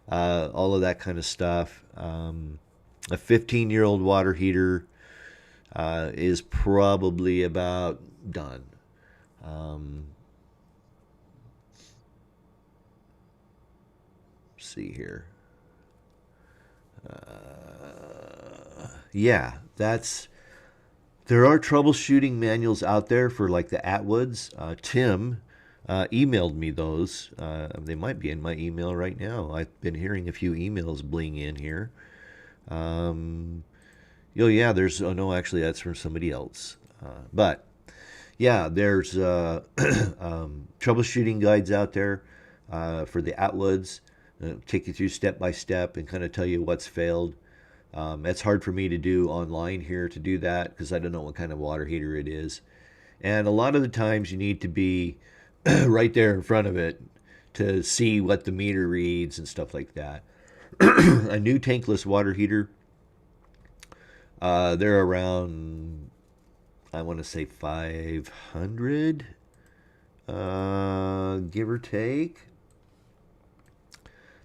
all of that kind of stuff. A 15-year-old water heater is probably about done. See here. Yeah, there are troubleshooting manuals out there for like the Atwoods. Tim emailed me those. They might be in my email right now. I've been hearing a few emails bling in here. Yeah, oh no, actually that's from somebody else. But yeah, there's troubleshooting guides out there for the Atwoods. Take you through step by step and kind of tell you what's failed. It's hard for me to do online here to do that because I don't know what kind of water heater it is. And a lot of the times you need to be right there in front of it to see what the meter reads and stuff like that. A new tankless water heater, they're around, I want to say 500, give or take.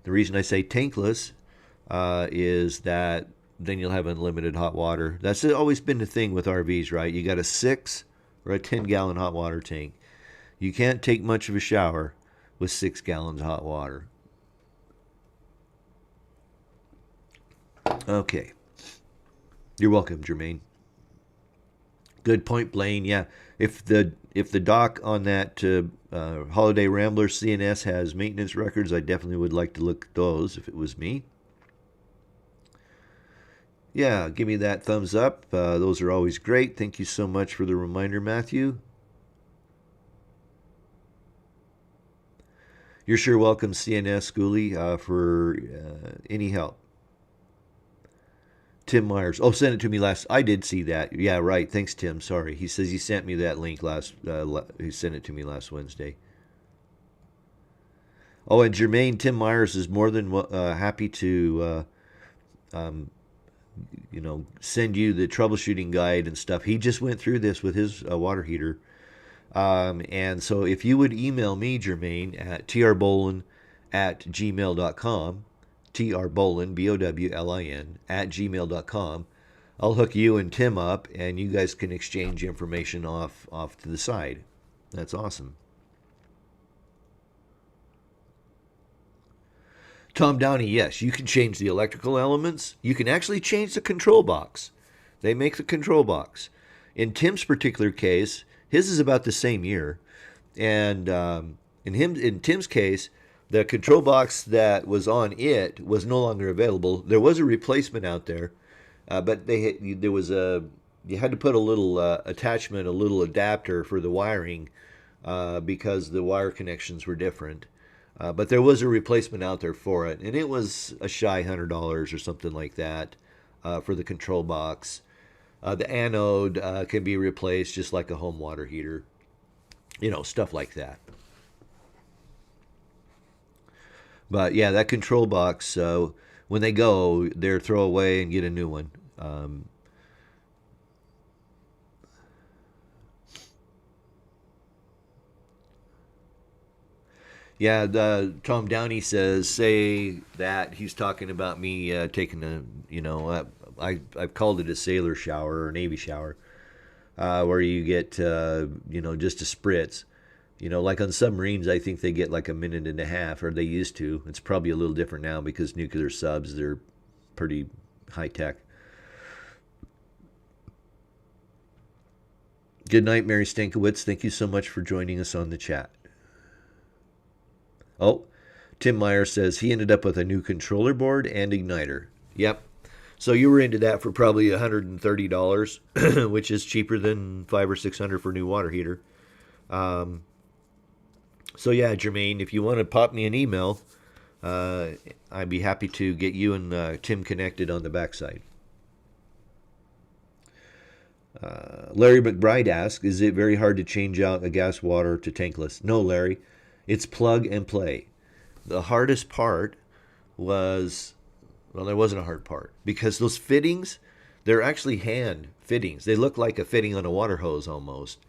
The reason I say tankless is that then you'll have unlimited hot water. That's always been the thing with RVs, right? You got a 6 or a 10-gallon hot water tank. You can't take much of a shower with 6 gallons of hot water. Okay. You're welcome, Jermaine. Good point, Blaine. Yeah, if the doc on that Holiday Rambler CNS has maintenance records, I definitely would like to look at those if it was me. Yeah, give me that thumbs up. Those are always great. Thank you so much for the reminder, Matthew. You're sure welcome, CNS Schoolie, for any help. Tim Myers. Oh, sent it to me last. I did see that. Yeah, right. Thanks, Tim. Sorry. He says he sent me that link last. He sent it to me last Wednesday. Oh, and Jermaine, Tim Myers is more than happy to, send you the troubleshooting guide and stuff. He just went through this with his water heater. And so if you would email me, Jermaine, at trbolin@gmail.com, trbolin, BOWLIN, @gmail.com, I'll hook you and Tim up, and you guys can exchange information off to the side. That's awesome. Tom Downey, yes, you can change the electrical elements. You can actually change the control box. They make the control box. In Tim's particular case, his is about the same year, and in Tim's case, the control box that was on it was no longer available. There was a replacement out there, but there was you had to put a little attachment, a little adapter for the wiring, because the wire connections were different. But there was a replacement out there for it, and it was a shy $100 or something like that for the control box. The anode can be replaced just like a home water heater, stuff like that. But yeah, that control box, when they go, they're throw away and get a new one. Yeah, Tom Downey say that he's talking about me taking I've called it a sailor shower or Navy shower, where you get, just a spritz. Like on submarines, I think they get like a minute and a half, or they used to. It's probably a little different now because nuclear subs, they're pretty high tech. Good night, Mary Stankiewicz. Thank you so much for joining us on the chat. Oh, Tim Meyer says he ended up with a new controller board and igniter. Yep. So you were into that for probably $130, which is cheaper than $500 or $600 for a new water heater. So yeah, Jermaine, if you want to pop me an email, I'd be happy to get you and Tim connected on the backside. Larry McBride asks, is it very hard to change out a gas water to tankless? No, Larry. It's plug and play. The hardest part was, well, there wasn't a hard part, because those fittings, they're actually hand fittings. They look like a fitting on a water hose almost.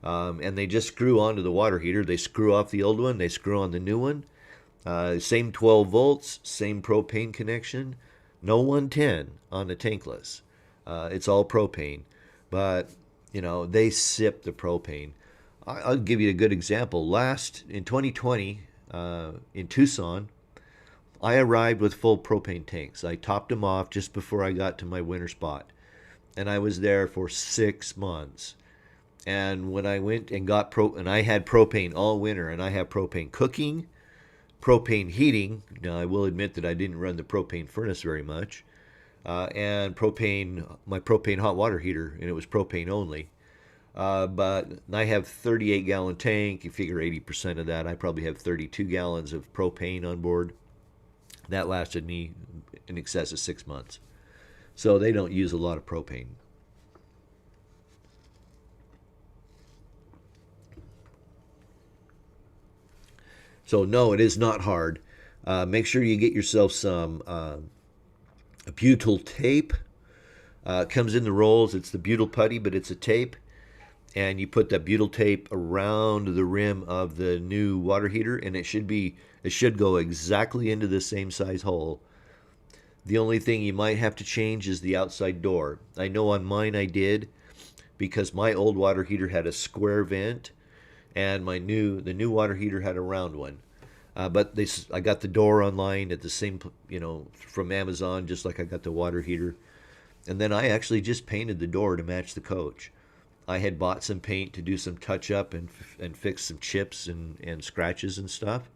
And they just screw onto the water heater. They screw off the old one. They screw on the new one. Same 12 volts, same propane connection. No 110 on the tankless. It's all propane. But, they sip the propane. I'll give you a good example. In 2020, in Tucson, I arrived with full propane tanks. I topped them off just before I got to my winter spot. And I was there for 6 months. And when I went and got and I had propane all winter, and I have propane cooking, propane heating. Now, I will admit that I didn't run the propane furnace very much. And my propane hot water heater, and it was propane only. But I have 38-gallon tank. You figure 80% of that, I probably have 32 gallons of propane on board. That lasted me in excess of 6 months. So they don't use a lot of propane. So no, it is not hard. Make sure you get yourself some butyl tape. It comes in the rolls. It's the butyl putty, but it's a tape. And you put that butyl tape around the rim of the new water heater, and it should go exactly into the same size hole. The only thing you might have to change is the outside door. I know on mine I did, because my old water heater had a square vent, and the new water heater had a round one. But I got the door online at the same, from Amazon, just like I got the water heater. And then I actually just painted the door to match the coach. I had bought some paint to do some touch-up and fix some chips and scratches and stuff.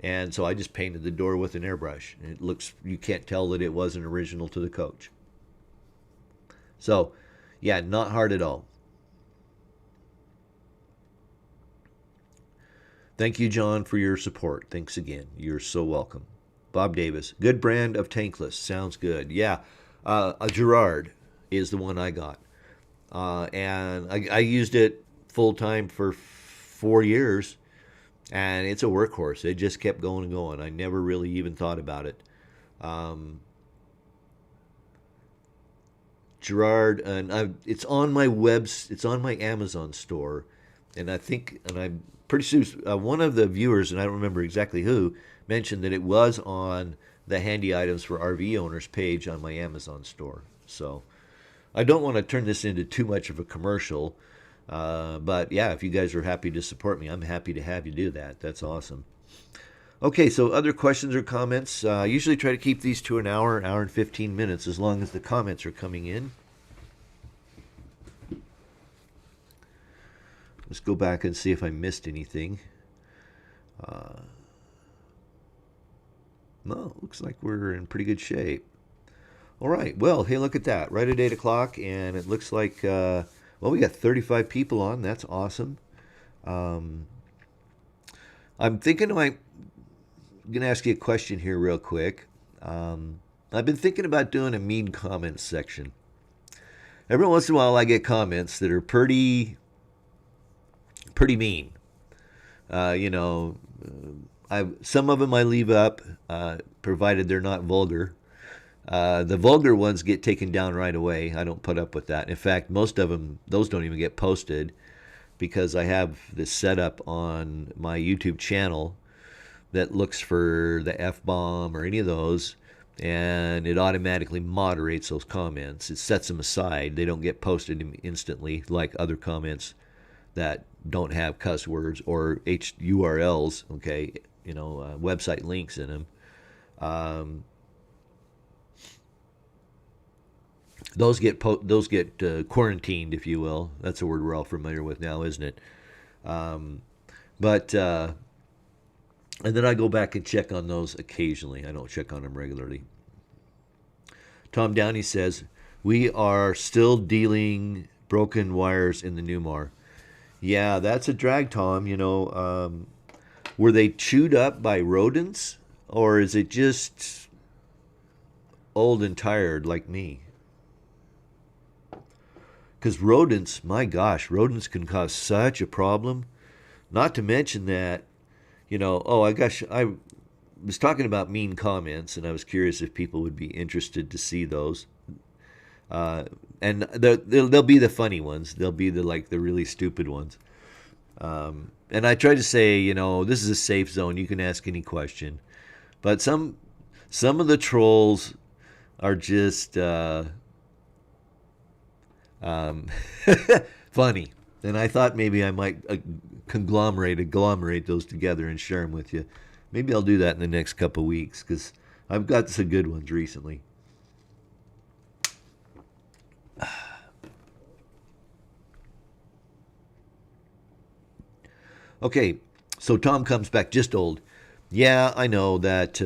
And so I just painted the door with an airbrush. You can't tell that it wasn't original to the coach. So, yeah, not hard at all. Thank you, John, for your support. Thanks again. You're so welcome. Bob Davis, good brand of tankless. Sounds good. Yeah, a Gerard is the one I got. And I used it full-time for 4 years, and it's a workhorse. It just kept going and going. I never really even thought about it. Gerard, and it's on my it's on my Amazon store, and I'm pretty sure one of the viewers, and I don't remember exactly who, mentioned that it was on the handy items for RV owners page on my Amazon store. So I don't want to turn this into too much of a commercial, but yeah, if you guys are happy to support me, I'm happy to have you do that. That's awesome. Okay, so other questions or comments? I usually try to keep these to an hour and 15 minutes, as long as the comments are coming in. Let's go back and see if I missed anything. No, looks like we're in pretty good shape. All right. Well, hey, look at that. Right at 8 o'clock, and it looks like, well, we got 35 people on. That's awesome. Um, I'm thinking I'm going to ask you a question here real quick. I've been thinking about doing a mean comments section. Every once in a while, I get comments that are pretty mean. You know, some of them I leave up, provided they're not vulgar. The vulgar ones get taken down right away. I don't put up with that. In fact, most of them, those don't even get posted because I have this set up on my YouTube channel that looks for the F-bomb or any of those, and it automatically moderates those comments. It sets them aside. They don't get posted instantly like other comments that don't have cuss words or URLs, okay, website links in them. Those get quarantined, if you will. That's a word we're all familiar with now, isn't it? But and then I go back and check on those occasionally. I don't check on them regularly. Tom Downey says, we are still dealing broken wires in the Newmar. Yeah, that's a drag, Tom. Were they chewed up by rodents, or is it just old and tired like me? Because rodents, my gosh, rodents can cause such a problem. Not to mention that, I was talking about mean comments, and I was curious if people would be interested to see those. And they'll be the funny ones. They'll be the really stupid ones. And I try to say, this is a safe zone. You can ask any question. But some of the trolls are just funny. And I thought maybe I might agglomerate those together and share them with you. Maybe I'll do that in the next couple of weeks because I've got some good ones recently. Okay, so Tom comes back just old. Yeah, I know that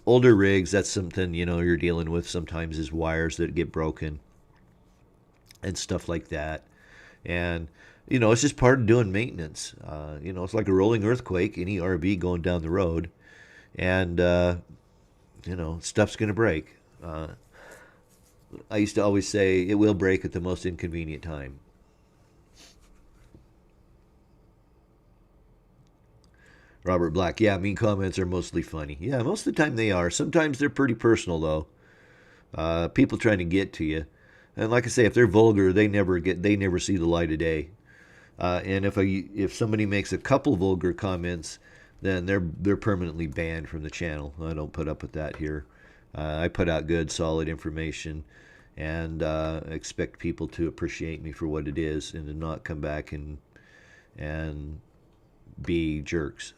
older rigs, that's something, you're dealing with sometimes is wires that get broken and stuff like that. And, it's just part of doing maintenance. It's like a rolling earthquake, any RV going down the road. And, stuff's going to break. I used to always say it will break at the most inconvenient time. Robert Black, yeah, mean comments are mostly funny. Yeah, most of the time they are. Sometimes they're pretty personal, though. People trying to get to you. And like I say, if they're vulgar, they never see the light of day. And if somebody makes a couple vulgar comments, then they're permanently banned from the channel. I don't put up with that here. I put out good, solid information, and expect people to appreciate me for what it is, and to not come back and be jerks.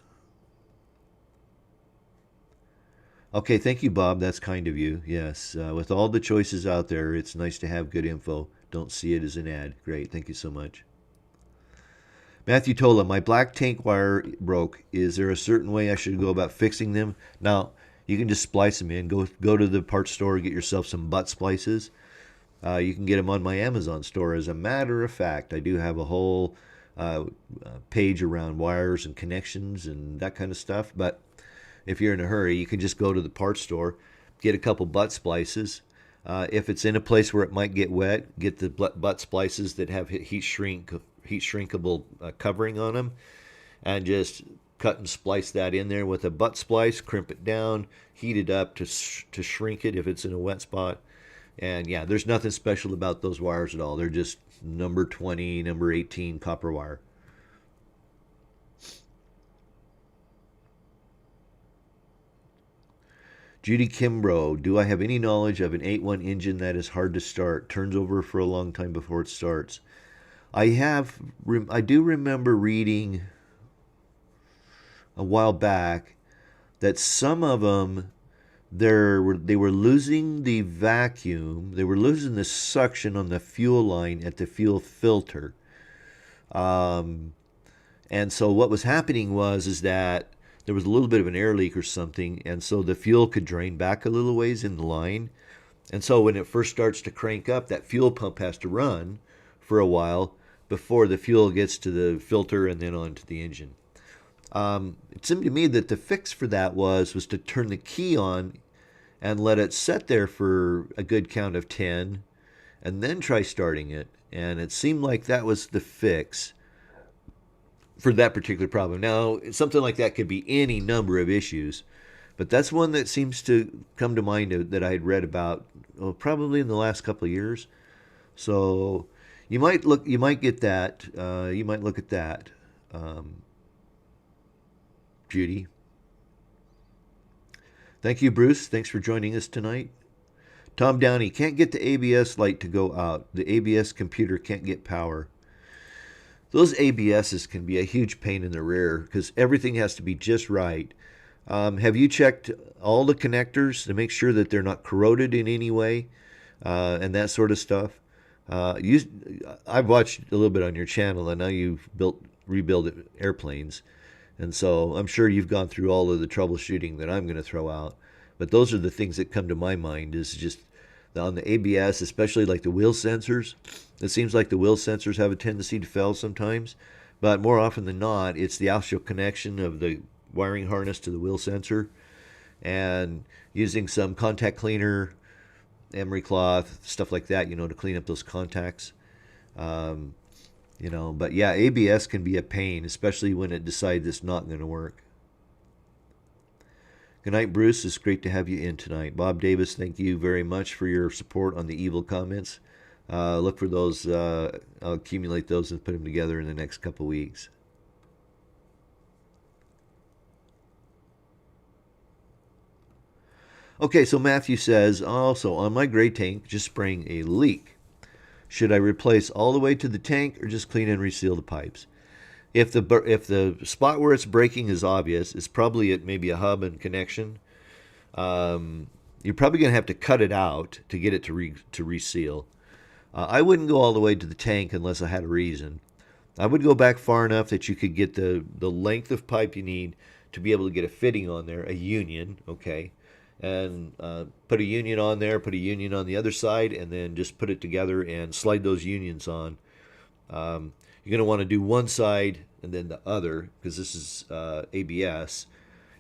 Okay, thank you, Bob. That's kind of you. Yes, with all the choices out there, it's nice to have good info. Don't see it as an ad. Great, thank you so much. Matthew Tola, my black tank wire broke. Is there a certain way I should go about fixing them? Now, you can just splice them in. Go to the parts store, get yourself some butt splices. You can get them on my Amazon store. As a matter of fact, I do have a whole page around wires and connections and that kind of stuff. But if you're in a hurry, you can just go to the parts store, get a couple butt splices. If it's in a place where it might get wet, get the butt splices that have heat shrinkable covering on them, and just cut and splice that in there with a butt splice, crimp it down, heat it up to shrink it if it's in a wet spot. And yeah, there's nothing special about those wires at all. They're just number 20, number 18 copper wire. Judy Kimbrough, do I have any knowledge of an 8.1 engine that is hard to start, turns over for a long time before it starts? I do remember reading a while back that some of them, they were losing the vacuum, they were losing the suction on the fuel line at the fuel filter. And so what was happening is that there was a little bit of an air leak or something, and so the fuel could drain back a little ways in the line. And so when it first starts to crank up, that fuel pump has to run for a while before the fuel gets to the filter and then onto the engine. It seemed to me that the fix for that was to turn the key on and let it set there for a good count of 10 and then try starting it. And it seemed like that was the fix for that particular problem. Now, something like that could be any number of issues, but that's one that seems to come to mind that I had read about probably in the last couple of years. So you might get that. You might look at that, Judy. Thank you, Bruce. Thanks for joining us tonight. Tom Downey, can't get the ABS light to go out. The ABS computer can't get power. Those ABSs can be a huge pain in the rear because everything has to be just right. Have you checked all the connectors to make sure that they're not corroded in any way and that sort of stuff? I've watched a little bit on your channel. I know you've rebuilt airplanes, and so I'm sure you've gone through all of the troubleshooting that I'm going to throw out. But those are the things that come to my mind is just on the ABS, especially like the wheel sensors. It seems like the wheel sensors have a tendency to fail sometimes, but more often than not, it's the actual connection of the wiring harness to the wheel sensor, and using some contact cleaner, emery cloth, stuff like that, to clean up those contacts. But yeah, ABS can be a pain, especially when it decides it's not going to work. Good night, Bruce. It's great to have you in tonight. Bob Davis, thank you very much for your support on the evil comments. Look for those. I'll accumulate those and put them together in the next couple weeks. Okay, so Matthew says, also, on my gray tank, just spraying a leak. Should I replace all the way to the tank or just clean and reseal the pipes? If the spot where it's breaking is obvious, it's probably at maybe a hub and connection. You're probably going to have to cut it out to get it to reseal. I wouldn't go all the way to the tank unless I had a reason. I would go back far enough that you could get the length of pipe you need to be able to get a fitting on there, a union, okay? And put a union on there, put a union on the other side, and then just put it together and slide those unions on. You're going to want to do one side and then the other because this is ABS.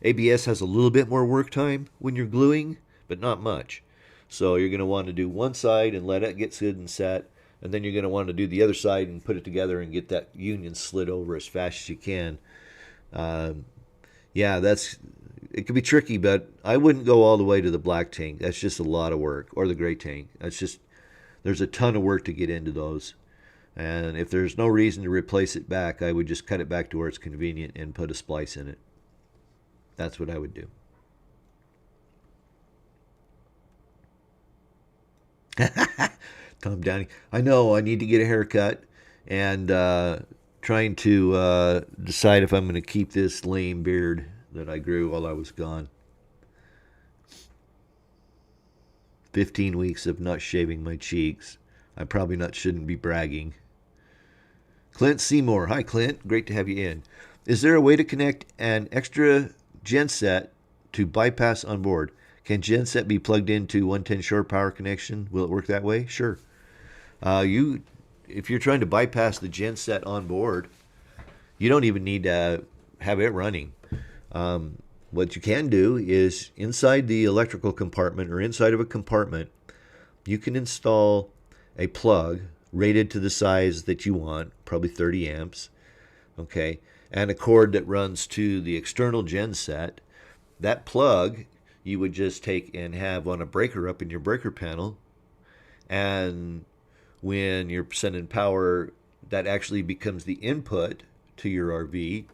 ABS has a little bit more work time when you're gluing, but not much. So you're going to want to do one side and let it get good and set, and then you're going to want to do the other side and put it together and get that union slid over as fast as you can. It could be tricky, but I wouldn't go all the way to the black tank. That's just a lot of work, or the gray tank. There's a ton of work to get into those. And if there's no reason to replace it back, I would just cut it back to where it's convenient and put a splice in it. That's what I would do. Tom Downey. I know I need to get a haircut and trying to decide if I'm going to keep this lame beard that I grew while I was gone. 15 weeks of not shaving my cheeks. I probably shouldn't be bragging. Clint Seymour. Hi, Clint. Great to have you in. Is there a way to connect an extra genset to bypass on board? Can genset be plugged into 110 shore power connection? Will it work that way? Sure. If you're trying to bypass the genset on board, you don't even need to have it running. What you can do is inside the electrical compartment or inside of a compartment, you can install a plug rated to the size that you want, probably 30 amps, okay, and a cord that runs to the external genset. That plug you would just take and have on a breaker up in your breaker panel, and when you're sending power, that actually becomes the input to your RV,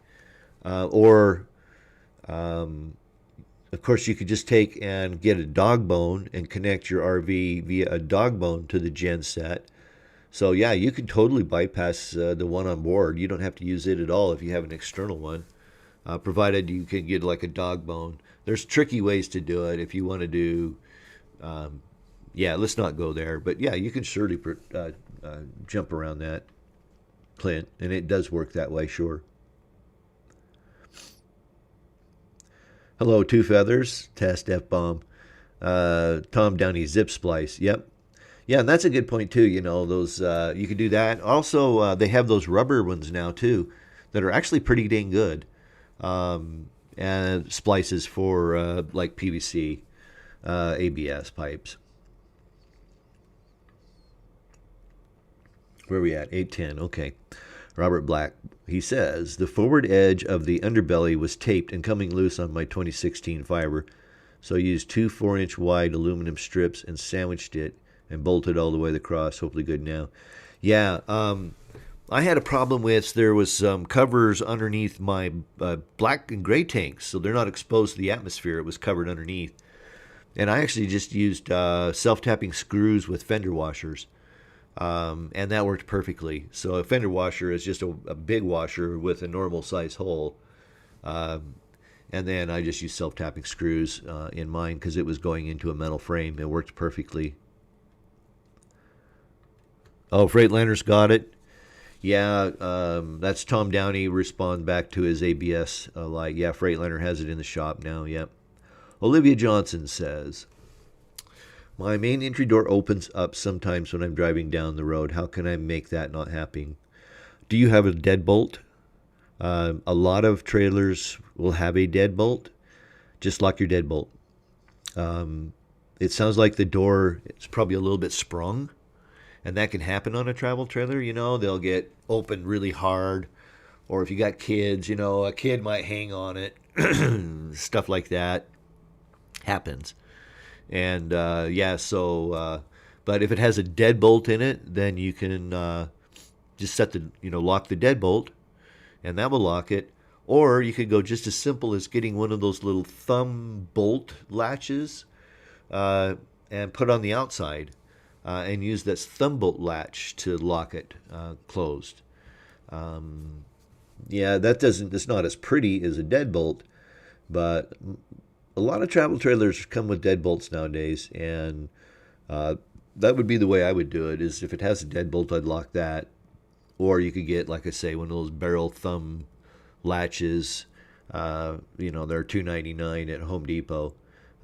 of course, you could just take and get a dog bone and connect your RV via a dog bone to the genset. So yeah, you can totally bypass the one on board. You don't have to use it at all if you have an external one, provided you can get like a dog bone. There's tricky ways to do it if you want to do, let's not go there. But yeah, you can surely jump around that, Clint, and it does work that way, sure. Hello, Two Feathers. Test F-bomb. Tom Downey zip splice. Yep. Yeah, and that's a good point too. Those you could do that. Also, they have those rubber ones now too, that are actually pretty dang good. And splices for like PVC, ABS pipes. Where are we at? 810. Okay. Robert Black. He says the forward edge of the underbelly was taped and coming loose on my 2016 fiber, so I used two 4-inch wide aluminum strips and sandwiched it and bolted all the way across. Hopefully good now. Yeah, I had a problem with there was some covers underneath my black and gray tanks, so they're not exposed to the atmosphere. It was covered underneath, and I actually just used self-tapping screws with fender washers, and that worked perfectly. So a fender washer is just a big washer with a normal size hole, and then I just used self-tapping screws in mine because it was going into a metal frame. It worked perfectly. Oh, Freightliner's got it. Yeah, that's Tom Downey respond back to his ABS light. Yeah, Freightliner has it in the shop now. Yep. Olivia Johnson says, my main entry door opens up sometimes when I'm driving down the road. How can I make that not happen? Do you have a deadbolt? A lot of trailers will have a deadbolt. Just lock your deadbolt. It sounds like the door is probably a little bit sprung, and that can happen on a travel trailer. They'll get opened really hard, or if you got kids, a kid might hang on it. Stuff like that happens. And yeah, so but if it has a deadbolt in it, then you can just set the lock the deadbolt, and that will lock it. Or you could go just as simple as getting one of those little thumb bolt latches and put on the outside. And use this thumb bolt latch to lock it closed. Yeah, it's not as pretty as a deadbolt, but a lot of travel trailers come with deadbolts nowadays, and that would be the way I would do it. Is if it has a deadbolt, I'd lock that, or you could get, like I say, one of those barrel thumb latches. They're $2.99 at Home Depot.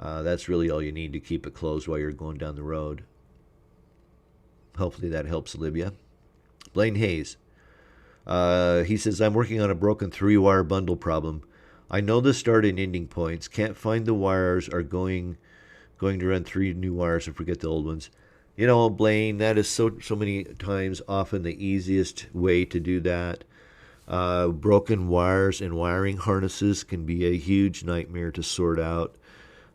That's really all you need to keep it closed while you're going down the road. Hopefully that helps, Olivia. Blaine Hayes. He says, I'm working on a broken 3-wire bundle problem. I know the start and ending points. Can't find the wires. Are going to run 3 new wires and forget the old ones. Blaine, that is so many times often the easiest way to do that. Broken wires and wiring harnesses can be a huge nightmare to sort out,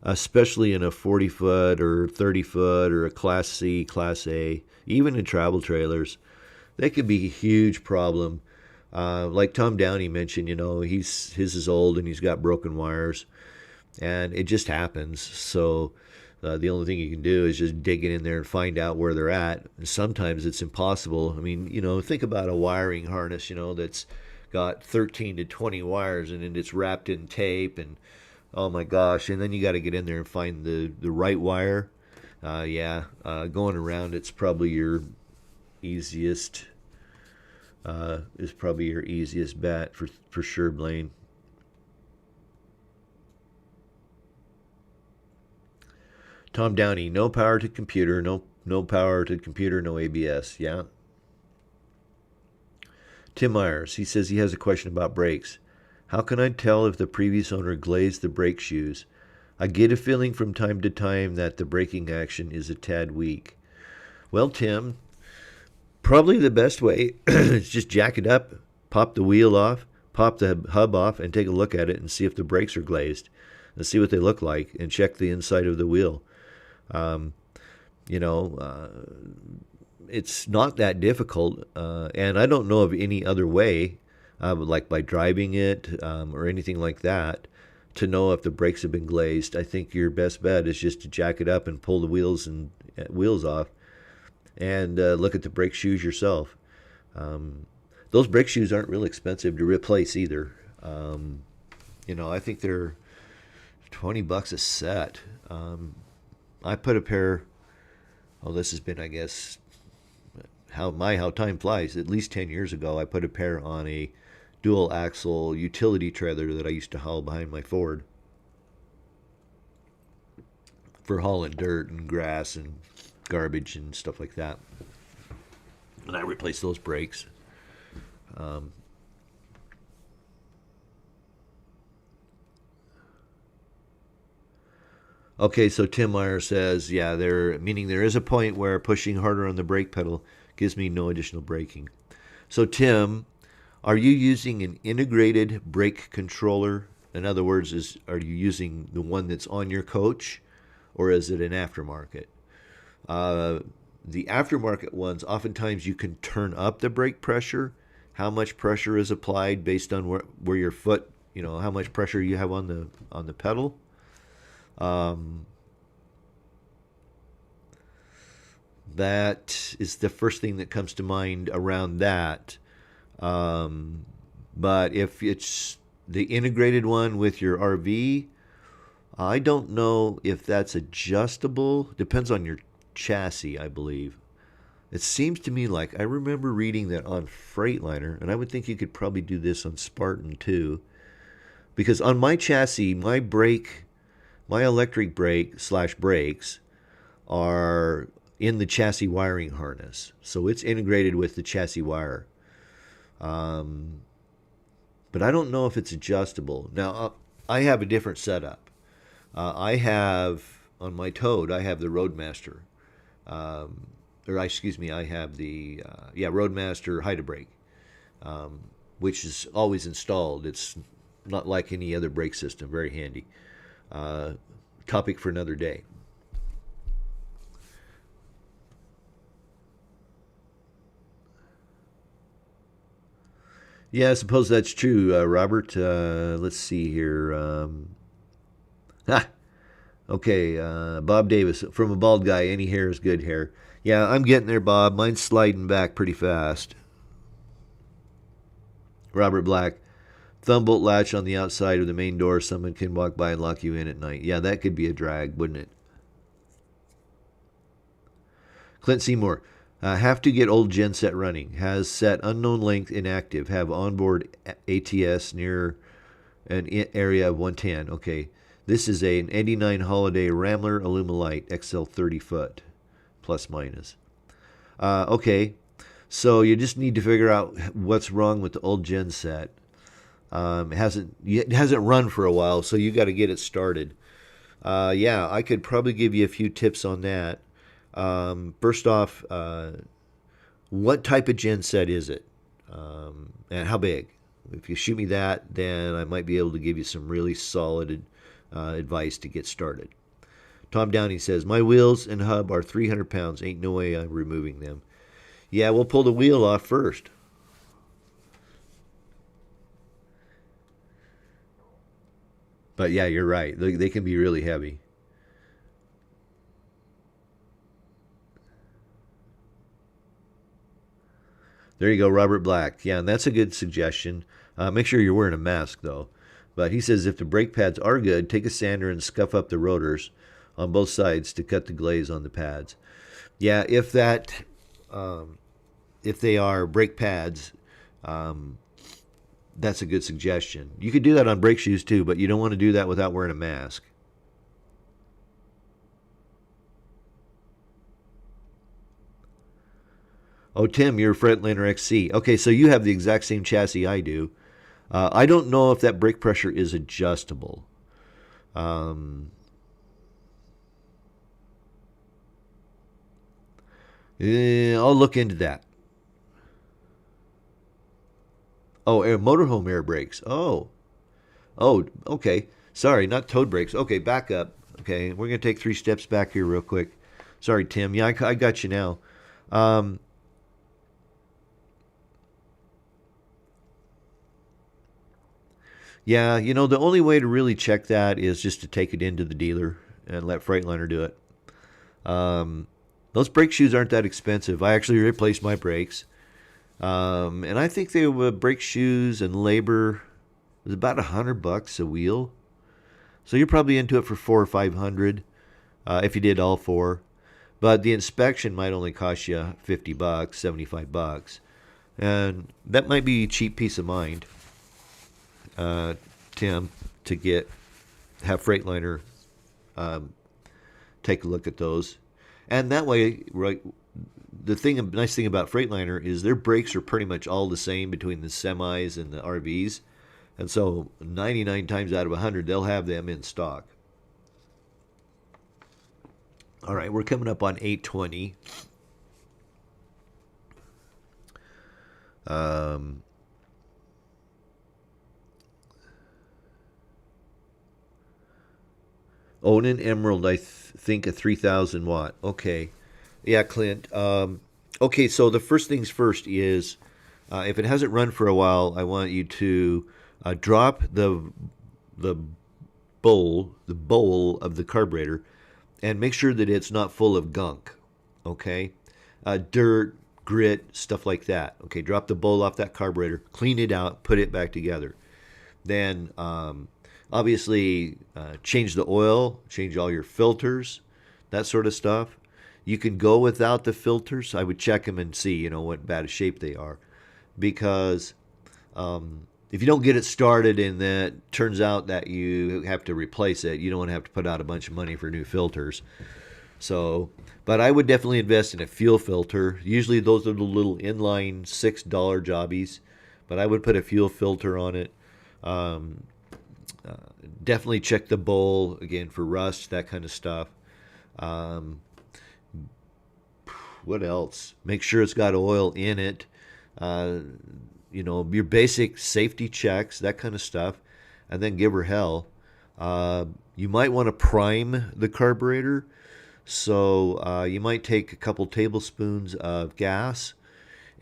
especially in a 40-foot or 30-foot or a Class C, Class A, even in travel trailers. They could be a huge problem. Like Tom Downey mentioned, his is old and he's got broken wires, and it just happens. So the only thing you can do is just dig it in there and find out where they're at. And sometimes it's impossible. I mean, think about a wiring harness, that's got 13 to 20 wires, and then it's wrapped in tape, and oh my gosh, and then you got to get in there and find the right wire. Going around it's probably your easiest bet for sure, Blaine. Tom Downey, no power to computer, no power to computer, no ABS. Yeah. Tim Myers, he says he has a question about brakes. How can I tell if the previous owner glazed the brake shoes? I get a feeling from time to time that the braking action is a tad weak. Well, Tim, probably the best way is just jack it up, pop the wheel off, pop the hub off, and take a look at it and see if the brakes are glazed, and see what they look like, and check the inside of the wheel. It's not that difficult, and I don't know of any other way, like by driving it or anything like that, to know if the brakes have been glazed. I think your best bet is just to jack it up and pull the wheels off, and look at the brake shoes yourself. Those brake shoes aren't real expensive to replace either. I think they're $20 a set. I put a pair. Oh, this has been, I guess, how time flies. At least 10 years ago, I put a pair on a dual axle utility trailer that I used to haul behind my Ford. for hauling dirt and grass and garbage and stuff like that. And I replaced those brakes. Okay, so Tim Meyer says, yeah, meaning there is a point where pushing harder on the brake pedal gives me no additional braking. So Tim, are you using an integrated brake controller? In other words, are you using the one that's on your coach, or is it an aftermarket? The aftermarket ones, oftentimes you can turn up the brake pressure, how much pressure is applied based on where your foot, how much pressure you have on the pedal. That is the first thing that comes to mind around that. But if it's the integrated one with your RV, I don't know if that's adjustable. Depends on your chassis, I believe. It seems to me like I remember reading that on Freightliner, and I would think you could probably do this on Spartan too. Because on my chassis, my electric brake / brakes are in the chassis wiring harness. So it's integrated with the chassis wire. But I don't know if it's adjustable. Now, I have a different setup. I have, on my Toad, I have the Roadmaster. I have the Roadmaster Hydra-Brake, which is always installed. It's not like any other brake system. Very handy. Topic for another day. Yeah, I suppose that's true, Robert. Let's see here. Okay, Bob Davis, from a bald guy, any hair is good hair. Yeah, I'm getting there, Bob. Mine's sliding back pretty fast. Robert Black, thumb bolt latch on the outside of the main door. Someone can walk by and lock you in at night. Yeah, that could be a drag, wouldn't it? Clint Seymour, have to get old genset running. Has set unknown length inactive. Have onboard ATS near an area of 110. Okay. This is an 89 Holiday Rambler Alumilite XL 30 foot, plus minus. Okay, so you just need to figure out what's wrong with the old gen set. It hasn't run for a while, so you got to get it started. Yeah, I could probably give you a few tips on that. First off, what type of gen set is it, and how big? If you shoot me that, then I might be able to give you some really solid advice to get started. Tom Downey says, my wheels and hub are 300 pounds. Ain't no way I'm removing them. Yeah, we'll pull the wheel off first. But yeah, you're right. They can be really heavy. There you go, Robert Black. Yeah, and that's a good suggestion. Make sure you're wearing a mask, though. But he says if the brake pads are good, take a sander and scuff up the rotors on both sides to cut the glaze on the pads. Yeah, if they are brake pads, that's a good suggestion. You could do that on brake shoes too, but you don't want to do that without wearing a mask. Oh, Tim, you're a Freightliner XC. Okay, so you have the exact same chassis I do. I don't know if that brake pressure is adjustable. I'll look into that. Oh, motorhome air brakes. Oh, okay. Sorry, not toad brakes. Okay, back up. Okay, we're going to take 3 steps back here real quick. Sorry, Tim. Yeah, I got you now. Yeah, the only way to really check that is just to take it into the dealer and let Freightliner do it. Those brake shoes aren't that expensive. I actually replaced my brakes. And I think they were brake shoes and labor was about $100 a wheel. So you're probably into it for $400 or $500 if you did all 4. But the inspection might only cost you $50, $75. And that might be cheap peace of mind. Tim, to have Freightliner take a look at those. And that way, right, nice thing about Freightliner is their brakes are pretty much all the same between the semis and the RVs. And so 99 times out of 100, they'll have them in stock. All right, we're coming up on 8:20. Onan Emerald, I think a 3,000 watt. Okay. Yeah, Clint. Okay, so the first things first is if it hasn't run for a while, I want you to drop the bowl of the carburetor and make sure that it's not full of gunk. Okay? Dirt, grit, stuff like that. Okay, drop the bowl off that carburetor, clean it out, put it back together. Then obviously change the oil, change all your filters, that sort of stuff. You can go without the filters. I would check them and see, what bad shape they are. Because if you don't get it started and that turns out that you have to replace it, you don't want to have to put out a bunch of money for new filters. So, but I would definitely invest in a fuel filter. Usually those are the little inline $6 jobbies, but I would put a fuel filter on it. Definitely check the bowl again for rust, that kind of stuff. What else? Make sure it's got oil in it. Your basic safety checks, that kind of stuff, and then give her hell. You might want to prime the carburetor. So you might take a couple tablespoons of gas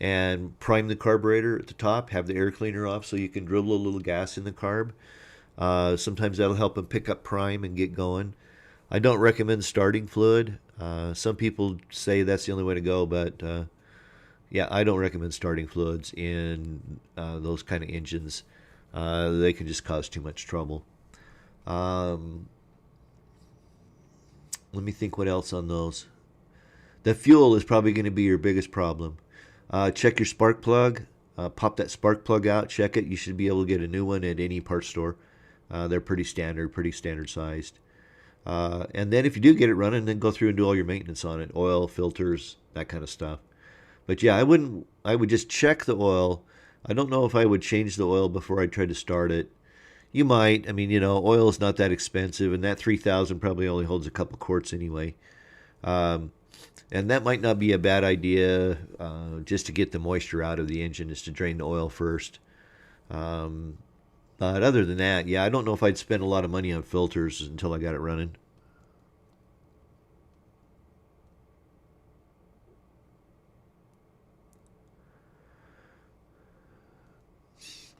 and prime the carburetor at the top, have the air cleaner off so you can dribble a little gas in the carb. Sometimes that'll help them pick up prime and get going. I don't recommend starting fluid. Some people say that's the only way to go, but yeah, I don't recommend starting fluids in those kind of engines. They can just cause too much trouble. Let me think what else on those. The fuel is probably going to be your biggest problem. Check your spark plug. Pop that spark plug out. Check it. You should be able to get a new one at any parts store. They're pretty standard sized. And then if you do get it running, then go through and do all your maintenance on it. Oil, filters, that kind of stuff. But yeah, I would just check the oil. I don't know if I would change the oil before I try to start it. You might. I mean, oil is not that expensive, and that 3,000 probably only holds a couple quarts anyway. And that might not be a bad idea just to get the moisture out of the engine, is to drain the oil first. But other than that, yeah, I don't know if I'd spend a lot of money on filters until I got it running.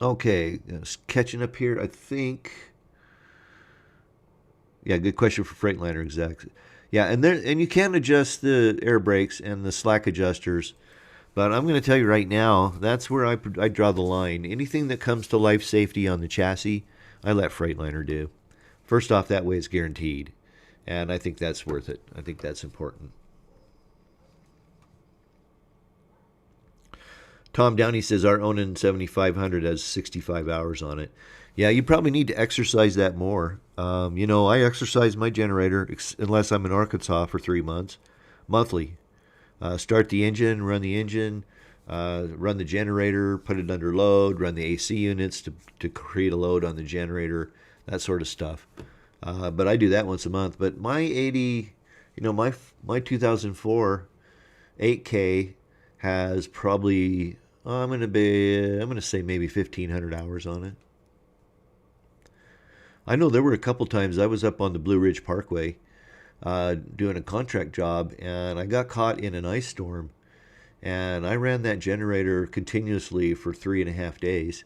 Okay, catching up here, I think. Yeah, good question for Freightliner, exactly. Yeah, and you can adjust the air brakes and the slack adjusters, but I'm going to tell you right now, that's where I draw the line. Anything that comes to life safety on the chassis, I let Freightliner do. First off, that way it's guaranteed, and I think that's worth it. I think that's important. Tom Downey says our Onan 7500 has 65 hours on it. Yeah, you probably need to exercise that more. I exercise my generator, unless I'm in Arkansas for 3 months, monthly. Start the engine, run the generator, put it under load, run the AC units to create a load on the generator, that sort of stuff. But I do that once a month. But my 80, my 2004 8K has probably, I'm gonna say maybe 1,500 hours on it. I know there were a couple times I was up on the Blue Ridge Parkway doing a contract job, and I got caught in an ice storm, and I ran that generator continuously for 3.5 days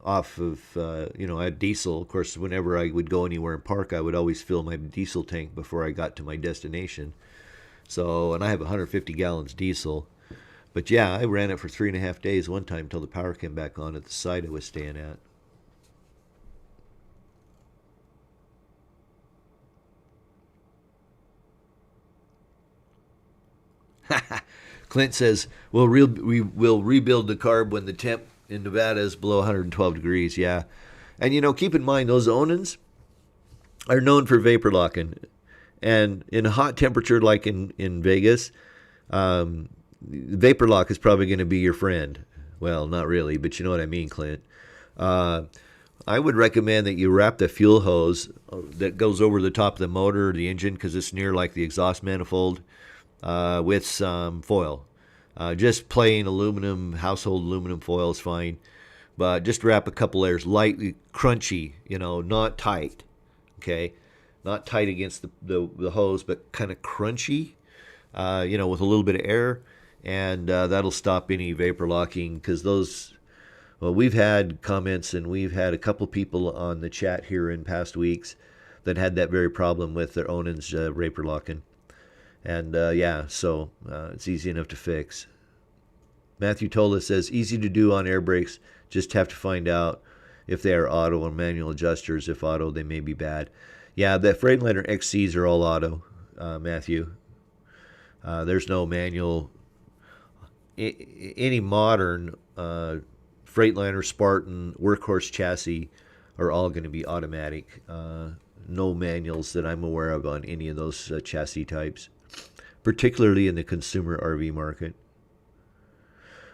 off of, I had diesel. Of course, whenever I would go anywhere and park, I would always fill my diesel tank before I got to my destination. So, and I have 150 gallons diesel. But yeah, I ran it for 3.5 days one time until the power came back on at the site I was staying at. Clint says, we will rebuild the carb when the temp in Nevada is below 112 degrees. Yeah. And, keep in mind, those Onans, are known for vapor locking. And in a hot temperature like in Vegas, vapor lock is probably going to be your friend. Well, not really, but you know what I mean, Clint. Uh, I would recommend that you wrap the fuel hose that goes over the top of the motor or the engine because it's near like the exhaust manifold with some foil. Just plain aluminum, household aluminum foil is fine. But just wrap a couple layers, lightly crunchy, not tight. Okay? Not tight against the hose, but kind of crunchy, with a little bit of air. And that'll stop any vapor locking because those. Well, we've had comments and we've had a couple people on the chat here in past weeks that had that very problem with their Onan's vapor locking. And so it's easy enough to fix. Matthew Tola says, easy to do on air brakes, just have to find out if they are auto or manual adjusters. If auto, they may be bad. Yeah, the Freightliner XCs are all auto, Matthew. There's no manual. Any modern Freightliner, Spartan, Workhorse chassis are all going to be automatic. No manuals that I'm aware of on any of those chassis types, particularly in the consumer RV market.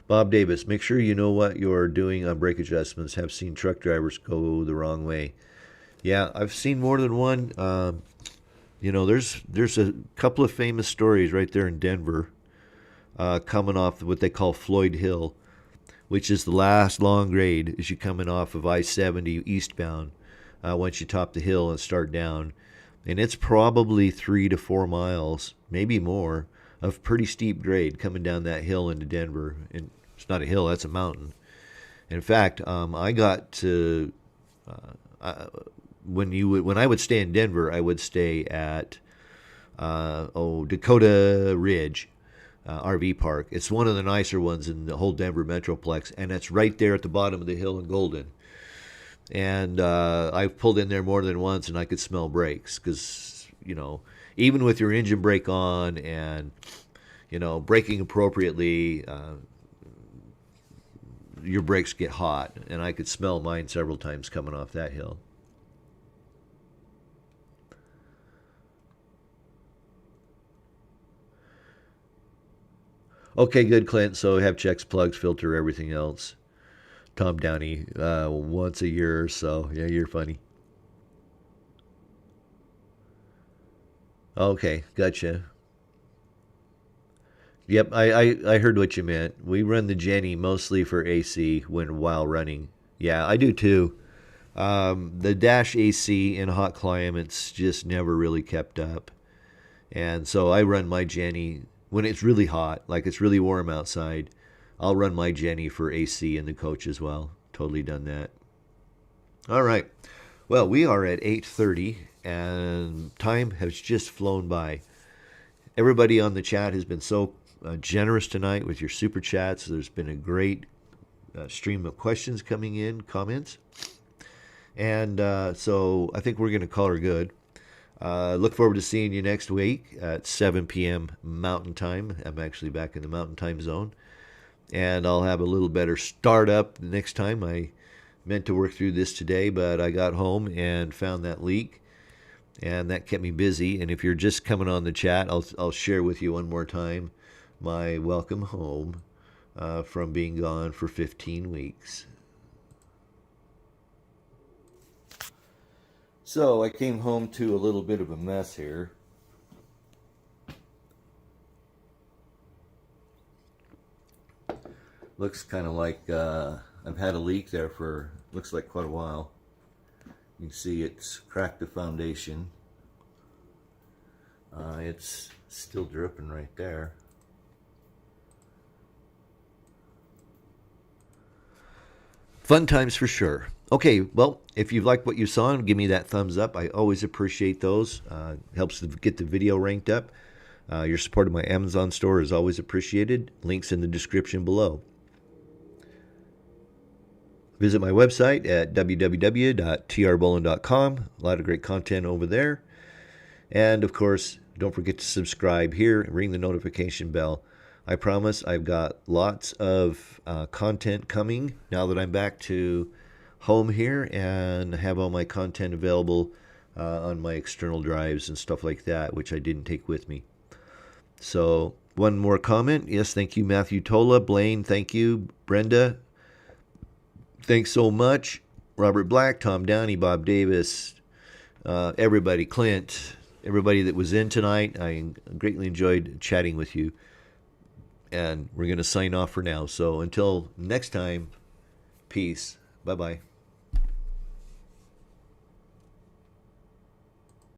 Bob Davis, make sure you know what you're doing on brake adjustments. Have seen truck drivers go the wrong way. Yeah, I've seen more than one. There's a couple of famous stories right there in Denver coming off what they call Floyd Hill, which is the last long grade as you're coming off of I-70 eastbound once you top the hill and start down. And it's probably 3 to 4 miles, maybe more, of pretty steep grade coming down that hill into Denver. And it's not a hill, that's a mountain. In fact, I got to... when I would stay in Denver, I would stay at Dakota Ridge RV park. It's one of the nicer ones in the whole Denver Metroplex, and it's right there at the bottom of the hill in Golden. And I've pulled in there more than once, and I could smell brakes because even with your engine brake on and braking appropriately, your brakes get hot, and I could smell mine several times coming off that hill. Okay, good, Clint. So have checks, plugs, filter, everything else. Tom Downey, once a year or so. Yeah, you're funny. Okay, gotcha. Yep, I heard what you meant. We run the Jenny mostly for AC while running. Yeah, I do too. The dash AC in hot climates just never really kept up. And so I run my Jenny when it's really hot, like it's really warm outside. I'll run my Jenny for AC in the coach as well. Totally done that. All right. Well, we are at 8:30 and time has just flown by. Everybody on the chat has been so generous tonight with your super chats. There's been a great stream of questions coming in, comments. And so I think we're going to call her good. Look forward to seeing you next week at 7 p.m. Mountain Time. I'm actually back in the Mountain Time zone. And I'll have a little better start up next time. I meant to work through this today, but I got home and found that leak. And that kept me busy. And if you're just coming on the chat, I'll share with you one more time my welcome home from being gone for 15 weeks. So I came home to a little bit of a mess here. Looks kind of like I've had a leak there for, looks like quite a while. You can see it's cracked the foundation. It's still dripping right there. Fun times for sure. Okay, well, if you like what you saw, give me that thumbs up. I always appreciate those. Helps to get the video ranked up. Your support of my Amazon store is always appreciated. Links in the description below. Visit my website at www.trbolin.com. A lot of great content over there. And, of course, don't forget to subscribe here and ring the notification bell. I promise I've got lots of content coming now that I'm back to home here and have all my content available on my external drives and stuff like that, which I didn't take with me. So one more comment. Yes, thank you, Matthew Tola. Blaine, thank you. Brenda, thanks so much. Robert Black, Tom Downey, Bob Davis, everybody, Clint, everybody that was in tonight. I greatly enjoyed chatting with you. And we're going to sign off for now. So until next time, peace. Bye-bye.